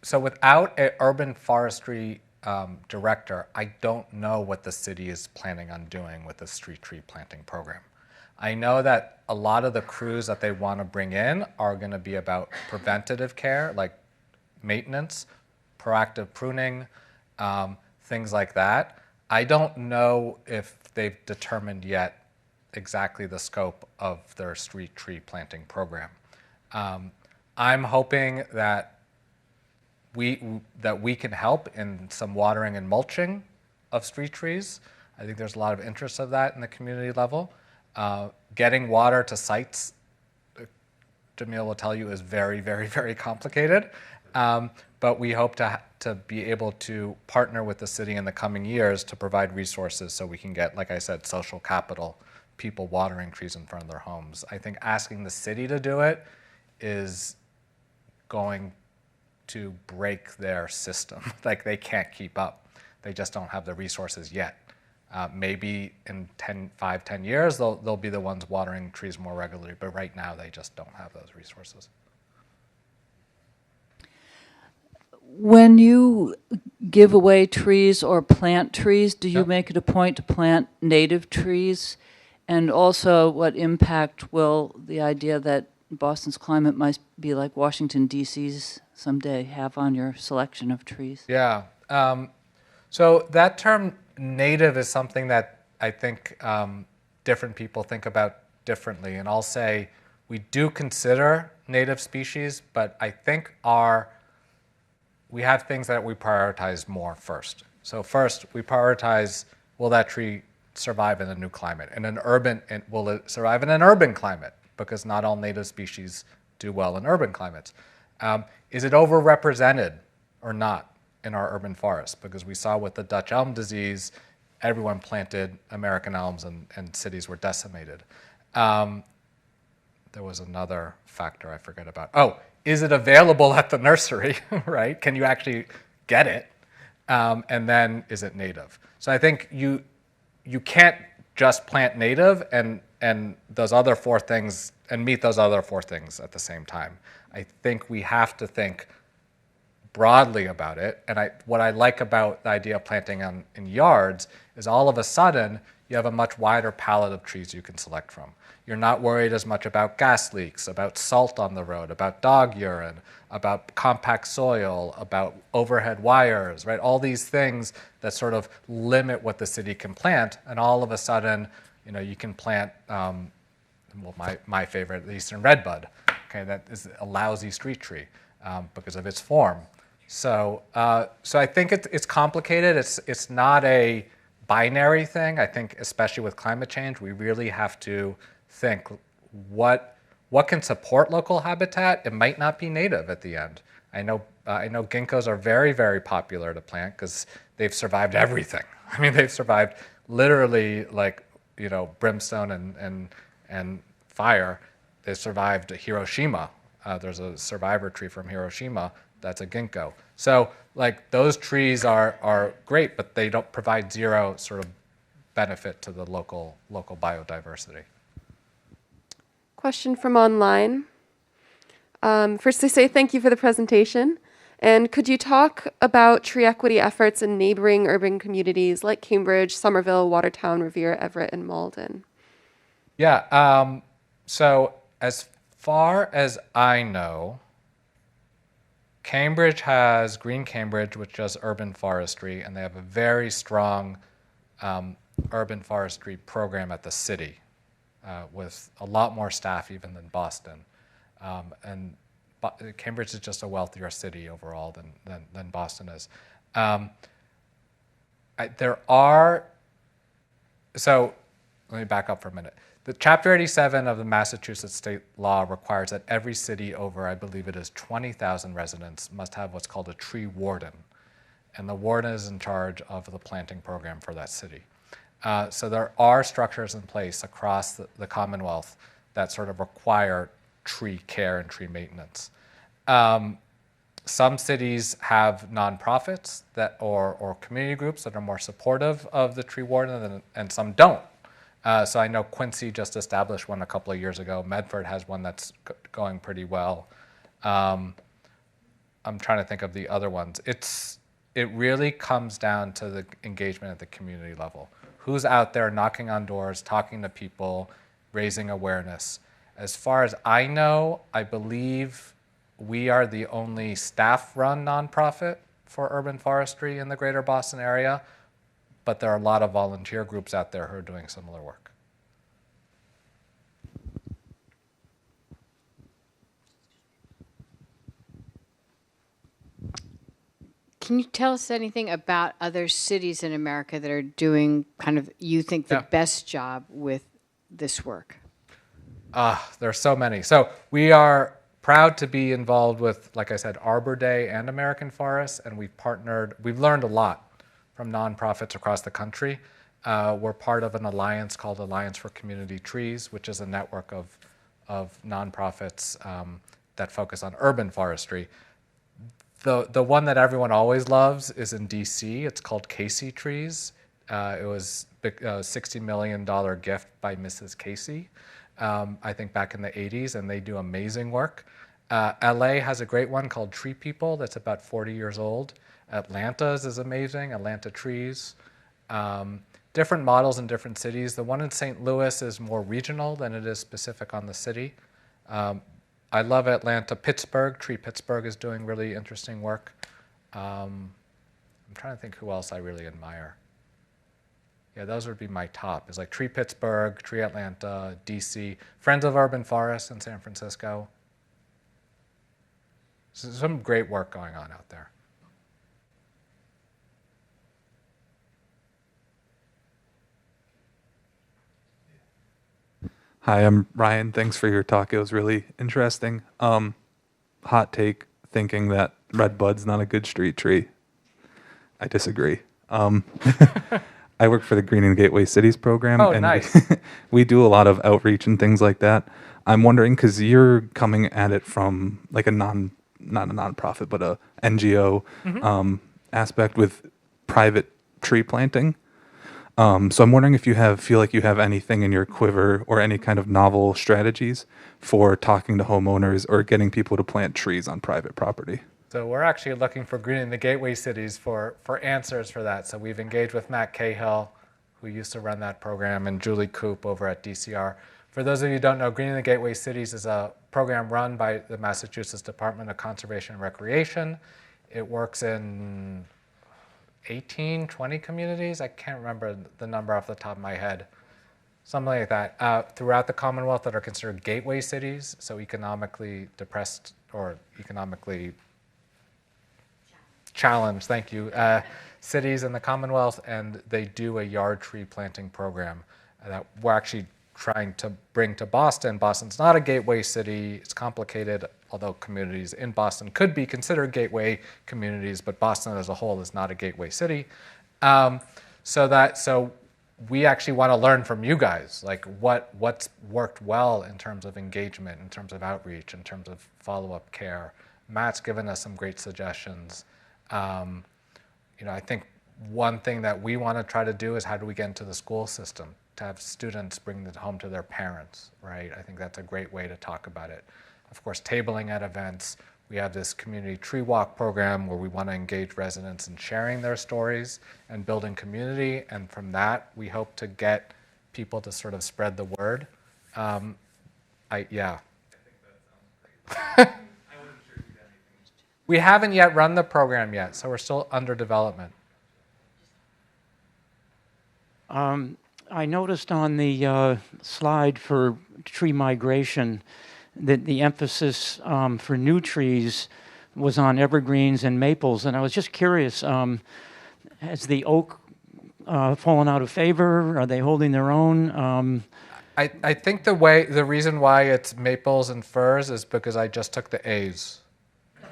So without an urban forestry director, I don't know what the city is planning on doing with the street tree planting program. I know that a lot of the crews that they want to bring in are going to be about preventative care, like maintenance, proactive pruning, things like that. I don't know if they've determined yet exactly the scope of their street tree planting program. I'm hoping that we can help in some watering and mulching of street trees. I think there's a lot of interest of that in the community level. Getting water to sites, Jamil will tell you, is very, very, very complicated. But we hope to be able to partner with the city in the coming years to provide resources so we can get, like I said, social capital, people watering trees in front of their homes. I think asking the city to do it is going to break their system. Like, they can't keep up. They just don't have the resources yet. Maybe in 5-10 years, they'll be the ones watering trees more regularly, but right now they just don't have those resources. When you give away trees or plant trees, do you make it a point to plant native trees? And also, what impact will the idea that Boston's climate might be like Washington, D.C.'s someday have on your selection of trees? Yeah. So that term native is something that I think different people think about differently. And I'll say we do consider native species, but I think we have things that we prioritize more first. So first, we prioritize, will that tree survive in a new climate? Will it survive in an urban climate? Because not all native species do well in urban climates. Is it overrepresented or not in our urban forests? Because we saw with the Dutch elm disease, everyone planted American elms and cities were decimated. There was another factor I forget about. Oh, is it available at the nursery, right? Can you actually get it? And then is it native? So I think you can't just plant native and those other four things and meet those other four things at the same time. I think we have to think broadly about it. And what I like about the idea of planting in yards is all of a sudden you have a much wider palette of trees you can select from. You're not worried as much about gas leaks, about salt on the road, about dog urine, about compact soil, about overhead wires, right? All these things that sort of limit what the city can plant. And all of a sudden, you can plant, my favorite, the eastern redbud, okay, that is a lousy street tree because of its form. So I think it's complicated. It's not a binary thing. I think, especially with climate change, we really have to think what can support local habitat. It might not be native at the end. I know ginkgos are very, very popular to plant because they've survived everything. I mean, they've survived literally brimstone and fire. They survived Hiroshima. There's a survivor tree from Hiroshima that's a ginkgo. So those trees are great, but they don't provide zero sort of benefit to the local biodiversity. Question from online. First, to say thank you for the presentation. And could you talk about tree equity efforts in neighboring urban communities like Cambridge, Somerville, Watertown, Revere, Everett, and Malden? Yeah. So as far as I know, Cambridge has Green Cambridge, which does urban forestry, and they have a very strong urban forestry program at the city with a lot more staff even than Boston. And Cambridge is just a wealthier city overall than Boston is. So let me back up for a minute. The Chapter 87 of the Massachusetts state law requires that every city over, I believe it is 20,000 residents, must have what's called a tree warden. And the warden is in charge of the planting program for that city. So there are structures in place across the Commonwealth that sort of require tree care and tree maintenance. Some cities have nonprofits or community groups that are more supportive of the tree warden, and some don't. So I know Quincy just established one a couple of years ago. Medford has one that's going pretty well. I'm trying to think of the other ones. It really comes down to the engagement at the community level. Who's out there knocking on doors, talking to people, raising awareness? As far as I know, I believe we are the only staff-run nonprofit for urban forestry in the greater Boston area, but there are a lot of volunteer groups out there who are doing similar work. Can you tell us anything about other cities in America that are doing you think, the best job with this work? There are so many. So we are proud to be involved with, like I said, Arbor Day and American Forests, and we've learned a lot from nonprofits across the country. We're part of an alliance called Alliance for Community Trees, which is a network of nonprofits that focus on urban forestry. The one that everyone always loves is in DC. It's called Casey Trees. It was a $60 million gift by Mrs. Casey, I think back in the 80s, and they do amazing work. LA has a great one called Tree People that's about 40 years old. Atlanta's is amazing, Atlanta Trees. Different models in different cities. The one in St. Louis is more regional than it is specific on the city. I love Atlanta. Pittsburgh, Tree Pittsburgh is doing really interesting work. I'm trying to think who else I really admire. Yeah, those would be my top. It's like Tree Pittsburgh, Tree Atlanta, DC, Friends of Urban Forests in San Francisco. So some great work going on out there. Hi, I'm Ryan. Thanks for your talk. It was really interesting. Hot take, thinking that redbud's not a good street tree. I disagree. I work for the Green and Gateway Cities program, Oh, and nice. we do a lot of outreach and things like that. I'm wondering, because you're coming at it from like not a nonprofit, but a NGO aspect with private tree planting. So I'm wondering if you feel like you have anything in your quiver or any kind of novel strategies for talking to homeowners or getting people to plant trees on private property. So we're actually looking for Green in the Gateway Cities for answers for that. So we've engaged with Matt Cahill, who used to run that program, and Julie Coop over at DCR. For those of you who don't know, Green in the Gateway Cities is a program run by the Massachusetts Department of Conservation and Recreation. It works in 18, 20 communities. I can't remember the number off the top of my head. Something like that, throughout the Commonwealth that are considered gateway cities, so economically depressed or economically challenged, thank you, cities in the Commonwealth, and they do a yard tree planting program that we're actually trying to bring to Boston. Boston's not a gateway city. It's complicated, although communities in Boston could be considered gateway communities, but Boston as a whole is not a gateway city. So we actually want to learn from you guys, like what's worked well in terms of engagement, in terms of outreach, in terms of follow-up care. Matt's given us some great suggestions. I think one thing that we want to try to do is how do we get into the school system to have students bring it home to their parents, right? I think that's a great way to talk about it. Of course, tabling at events. We have this community tree walk program where we want to engage residents in sharing their stories and building community. And from that, we hope to get people to sort of spread the word. Yeah. We haven't yet run the program yet, so we're still under development. I noticed on the slide for tree migration that the emphasis for new trees was on evergreens and maples, and I was just curious, has the oak fallen out of favor? Are they holding their own? I think the reason why it's maples and firs is because I just took the A's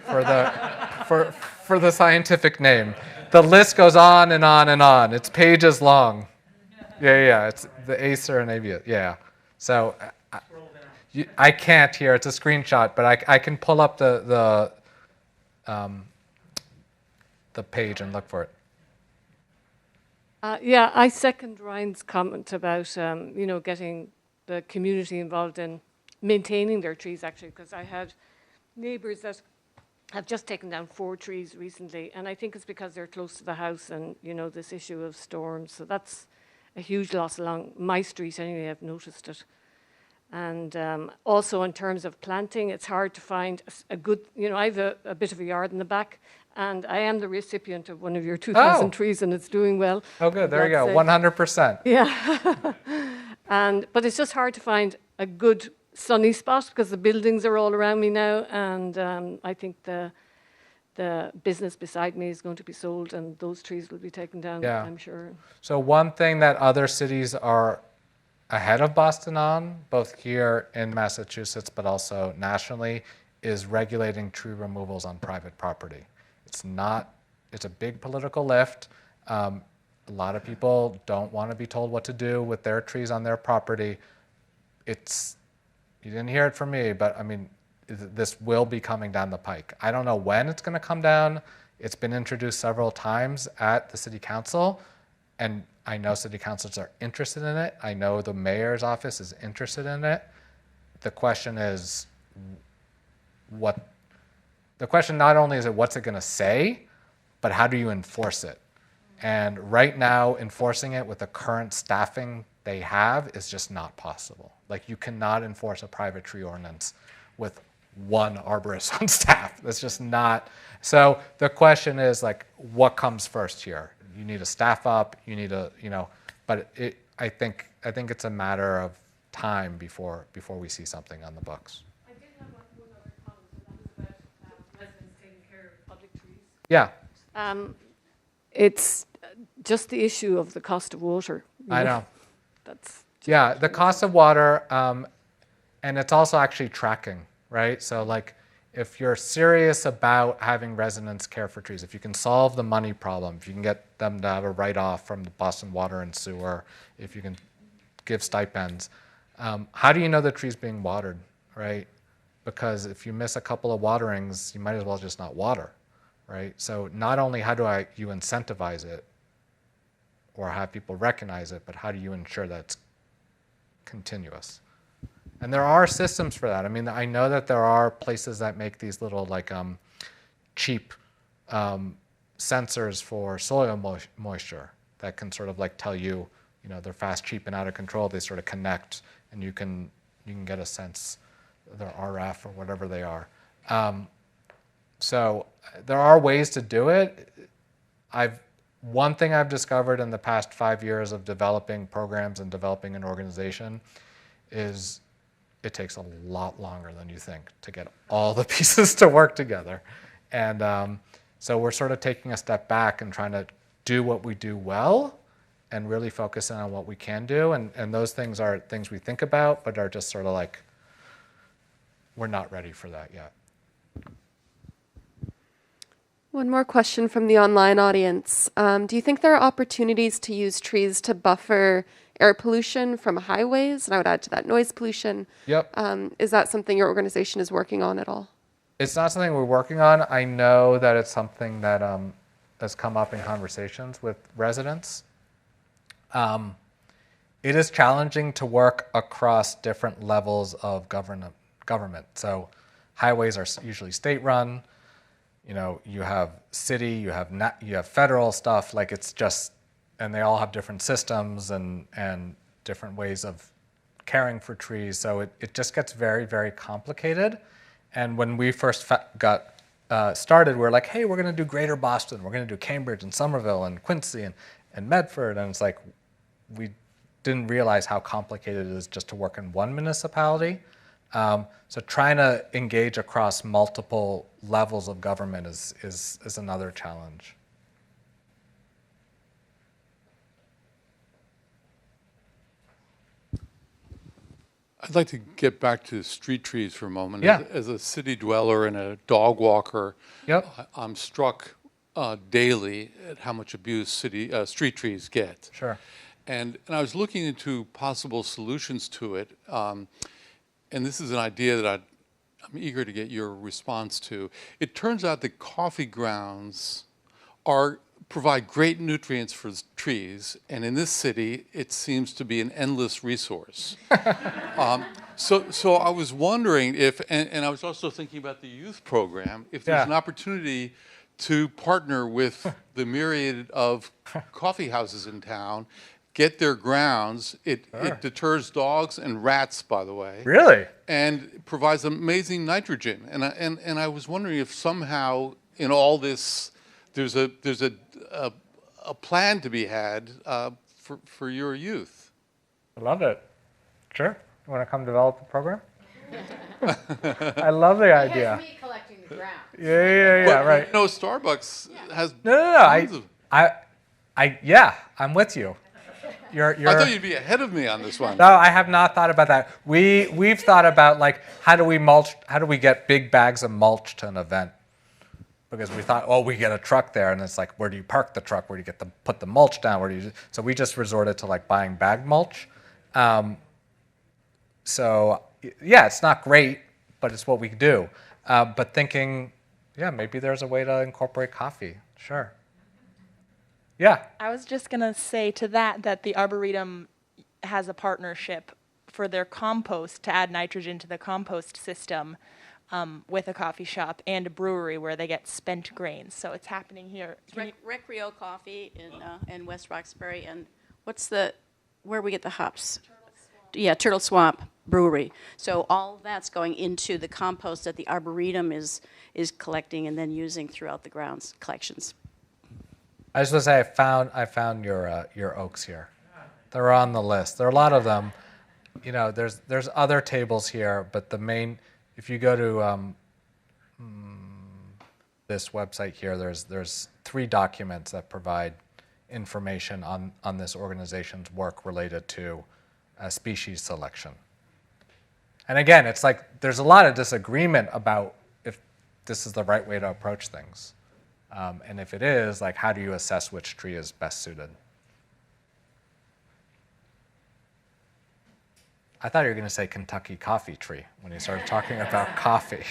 for the scientific name. The list goes on and on and on. It's pages long. Yeah. It's the Acer and Avia. Yeah. So I can't here. It's a screenshot, but I can pull up the page and look for it. Yeah, I second Ryan's comment about getting the community involved in maintaining their trees, actually, because I had neighbours that have just taken down 4 trees recently, and I think it's because they're close to the house and this issue of storms. So that's a huge loss along my street anyway. I've noticed it. And also in terms of planting, it's hard to find a good, I have a bit of a yard in the back, and I am the recipient of one of your 2,000 trees, and it's doing well. Oh, good. There you go. 100%. Yeah. But it's just hard to find a good sunny spot because the buildings are all around me now, and I think the business beside me is going to be sold, and those trees will be taken down, yeah. I'm sure. So one thing that other cities are ahead of Boston on, both here in Massachusetts but also nationally, is regulating tree removals on private property. It's a big political lift. A lot of people don't want to be told what to do with their trees on their property. You didn't hear it from me, but I mean, this will be coming down the pike. I don't know when it's going to come down. It's been introduced several times at the city council, and I know city councils are interested in it. I know the mayor's office is interested in it. The question is, the question not only is it what's it going to say, but how do you enforce it? And right now, enforcing it with the current staffing they have is just not possible. Like, you cannot enforce a private tree ordinance with one arborist on staff. That's just not. So the question is, like, what comes first here? You need to staff up. You need to, but I think it's a matter of time before we see something on the books. I did have one other comment, and that was about residents taking care of public trees. Yeah. It's just the issue of the cost of water. I know. That's the cost of water, and it's also actually tracking, right? So, like, if you're serious about having residents care for trees, if you can solve the money problem, if you can get them to have a write-off from the Boston Water and Sewer, if you can give stipends, how do you know the tree's being watered, right? Because if you miss a couple of waterings, you might as well just not water, right? So not only how do you incentivize it or have people recognize it, but how do you ensure that it's continuous? And there are systems for that. I mean, I know that there are places that make these little, like, cheap sensors for soil moisture that can sort of, like, tell you, they're fast, cheap, and out of control. They sort of connect, and you can get a sense, they're RF or whatever they are. So there are ways to do it. One thing I've discovered in the past 5 years of developing programs and developing an organization is it takes a lot longer than you think to get all the pieces to work together. And so we're sort of taking a step back and trying to do what we do well and really focusing on what we can do. And those things are things we think about, but are just sort of like, we're not ready for that yet. One more question from the online audience. Do you think there are opportunities to use trees to buffer air pollution from highways? And I would add to that noise pollution. Yep. Is that something your organization is working on at all? It's not something we're working on. I know that it's something that has come up in conversations with residents. It is challenging to work across different levels of government. So highways are usually state-run. You have city, you have federal stuff. Like, it's just, and they all have different systems and different ways of caring for trees. So it just gets very, very complicated. And when we first got started, we were like, hey, we're going to do Greater Boston. We're going to do Cambridge and Somerville and Quincy and Medford. And it's like, we didn't realize how complicated it is just to work in one municipality. So trying to engage across multiple levels of government is another challenge. I'd like to get back to street trees for a moment. Yeah. As a city dweller and a dog walker, Yep. I'm struck daily at how much abuse street trees get. Sure. And I was looking into possible solutions to it. And this is an idea that I'm eager to get your response to. It turns out that coffee grounds provide great nutrients for trees, and in this city, it seems to be an endless resource. So I was wondering if, and I was also thinking about the youth program, if there's an opportunity to partner with the myriad of coffee houses in town, get their grounds. It deters dogs and rats, by the way. Really? And provides amazing nitrogen. And I was wondering if somehow in all this there's a plan to be had for your youth. I love it. Sure. You want to come develop the program? I love the idea. Me collecting the ground. Yeah, right. Starbucks has No. I'm with you. I thought you'd be ahead of me on this one. No, I have not thought about that. We've thought about, like, how do we get big bags of mulch to an event? Because we thought, we get a truck there, and it's like, where do you park the truck? Where do you put the mulch down? So we just resorted to, like, buying bag mulch. So yeah, it's not great, but it's what we do. But thinking, yeah, maybe there's a way to incorporate coffee. Sure. Yeah. I was just going to say to that the Arboretum has a partnership for their compost to add nitrogen to the compost system with a coffee shop and a brewery where they get spent grains. So it's happening here. Recreo Coffee in West Roxbury, and where we get the hops? Yeah, Turtle Swamp Brewery. So all that's going into the compost that the Arboretum is collecting and then using throughout the grounds collections. I just want to say I found your oaks here. They're on the list. There are a lot of them. You know, there's other tables here, but the main, if you go to this website here, there's 3 documents that provide information on this organization's work related to species selection. And again, it's like there's a lot of disagreement about if this is the right way to approach things. And if it is, like, how do you assess which tree is best suited? I thought you were going to say Kentucky coffee tree when you started talking about coffee.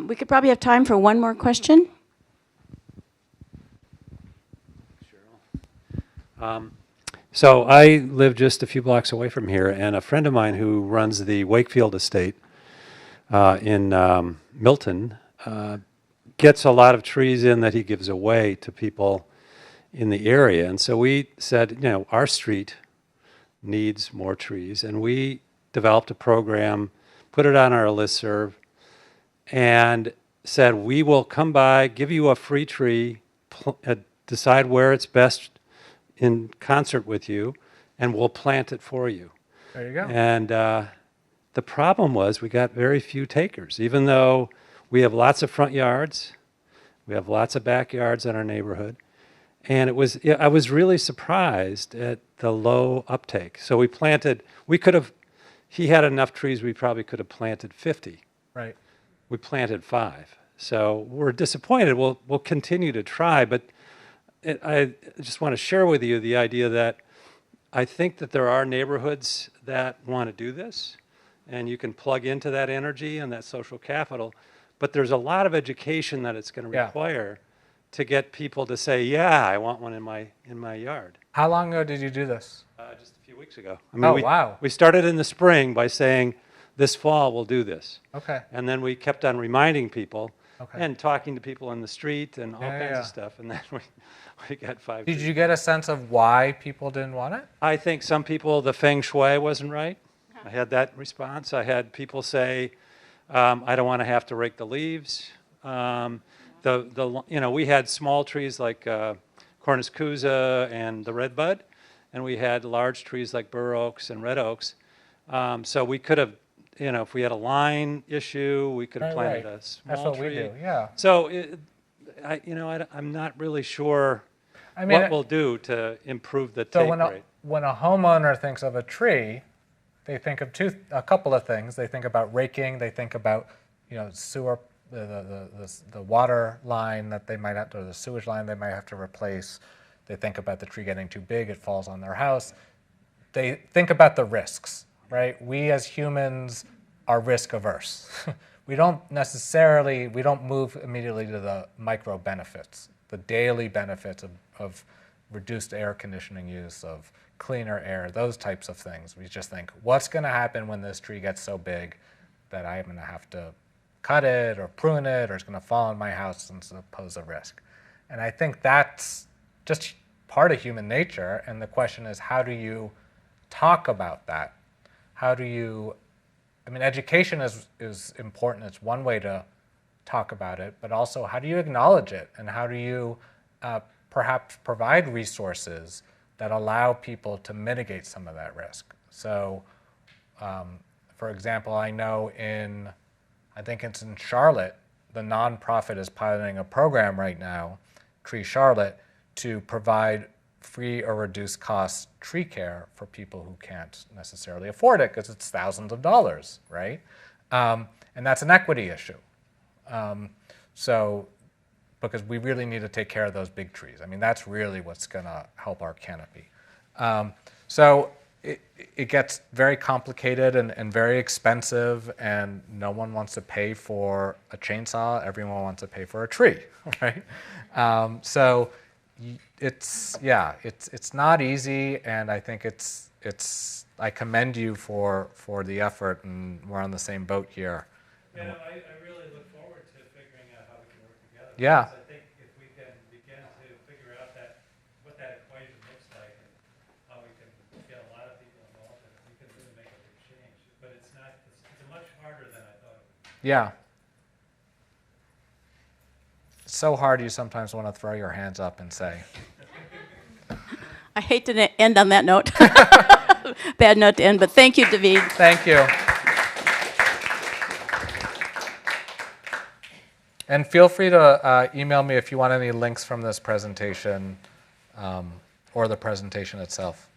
We could probably have time for one more question. So I live just a few blocks away from here, and a friend of mine who runs the Wakefield estate in Milton gets a lot of trees in that he gives away to people in the area. And so we said, you know, our street needs more trees, and we developed a program, put it on our listserv, and said, we will come by, give you a free tree, decide where it's best in concert with you, and we'll plant it for you. There you go. And the problem was we got very few takers, even though we have lots of front yards, we have lots of backyards in our neighborhood. And I was really surprised at the low uptake. So we planted, he had enough trees, we probably could have planted 50. Right. We planted 5. So we're disappointed. We'll continue to try, but I just want to share with you the idea that I think that there are neighborhoods that want to do this, and you can plug into that energy and that social capital, but there's a lot of education that it's going to require to get people to say, yeah, I want one in my yard. How long ago did you do this? Just a few weeks ago. I mean, wow. We started in the spring by saying, this fall we'll do this. Okay. And then we kept on reminding people Okay. and talking to people in the street and all kinds of stuff, and then we got 5 Did trees. you get a sense of why people didn't want it? I think some people, the feng shui wasn't right. I had that response. I had people say, I don't want to have to rake the leaves. We had small trees like Cornus Cusa and the redbud, and we had large trees like bur oaks and red oaks. So we could have, if we had a line issue, we could have planted a small tree. That's what we do, yeah. So, I'm not really sure what we'll do to improve the take rate. When a homeowner thinks of a tree, they think of a couple of things. They think about raking. They think about, sewer, the water line that they might have to, or the sewage line they might have to replace. They think about the tree getting too big, it falls on their house. They think about the risks, right? We as humans are risk averse. We don't move immediately to the micro benefits, the daily benefits of reduced air conditioning use, of cleaner air, those types of things. We just think, what's going to happen when this tree gets so big that I'm going to have to cut it or prune it, or it's going to fall on my house and pose a risk. And I think that's just part of human nature, and the question is, how do you talk about that? Education is important. It's one way to talk about it, but also how do you acknowledge it, and how do you perhaps provide resources that allow people to mitigate some of that risk? So, for example, I know I think it's in Charlotte, the nonprofit is piloting a program right now, Tree Charlotte, to provide free or reduced cost tree care for people who can't necessarily afford it because it's thousands of dollars, right? And that's an equity issue. Because we really need to take care of those big trees. That's really what's going to help our canopy. it gets very complicated and very expensive, and no one wants to pay for a chainsaw. Everyone wants to pay for a tree, right? So it's not easy, and I think I commend you for the effort, and we're on the same boat here. Yeah, I really look forward to figuring out how we can work together. Yeah. Because I think if we can begin to figure out what that equation looks like and how we can get a lot of people involved in it, we can really make a big change. But it's much harder than I thought it would be. Yeah. It's so hard you sometimes want to throw your hands up and say. I hate to end on that note. Bad note to end, but thank you, David. Thank you. And feel free to email me if you want any links from this presentation or the presentation itself.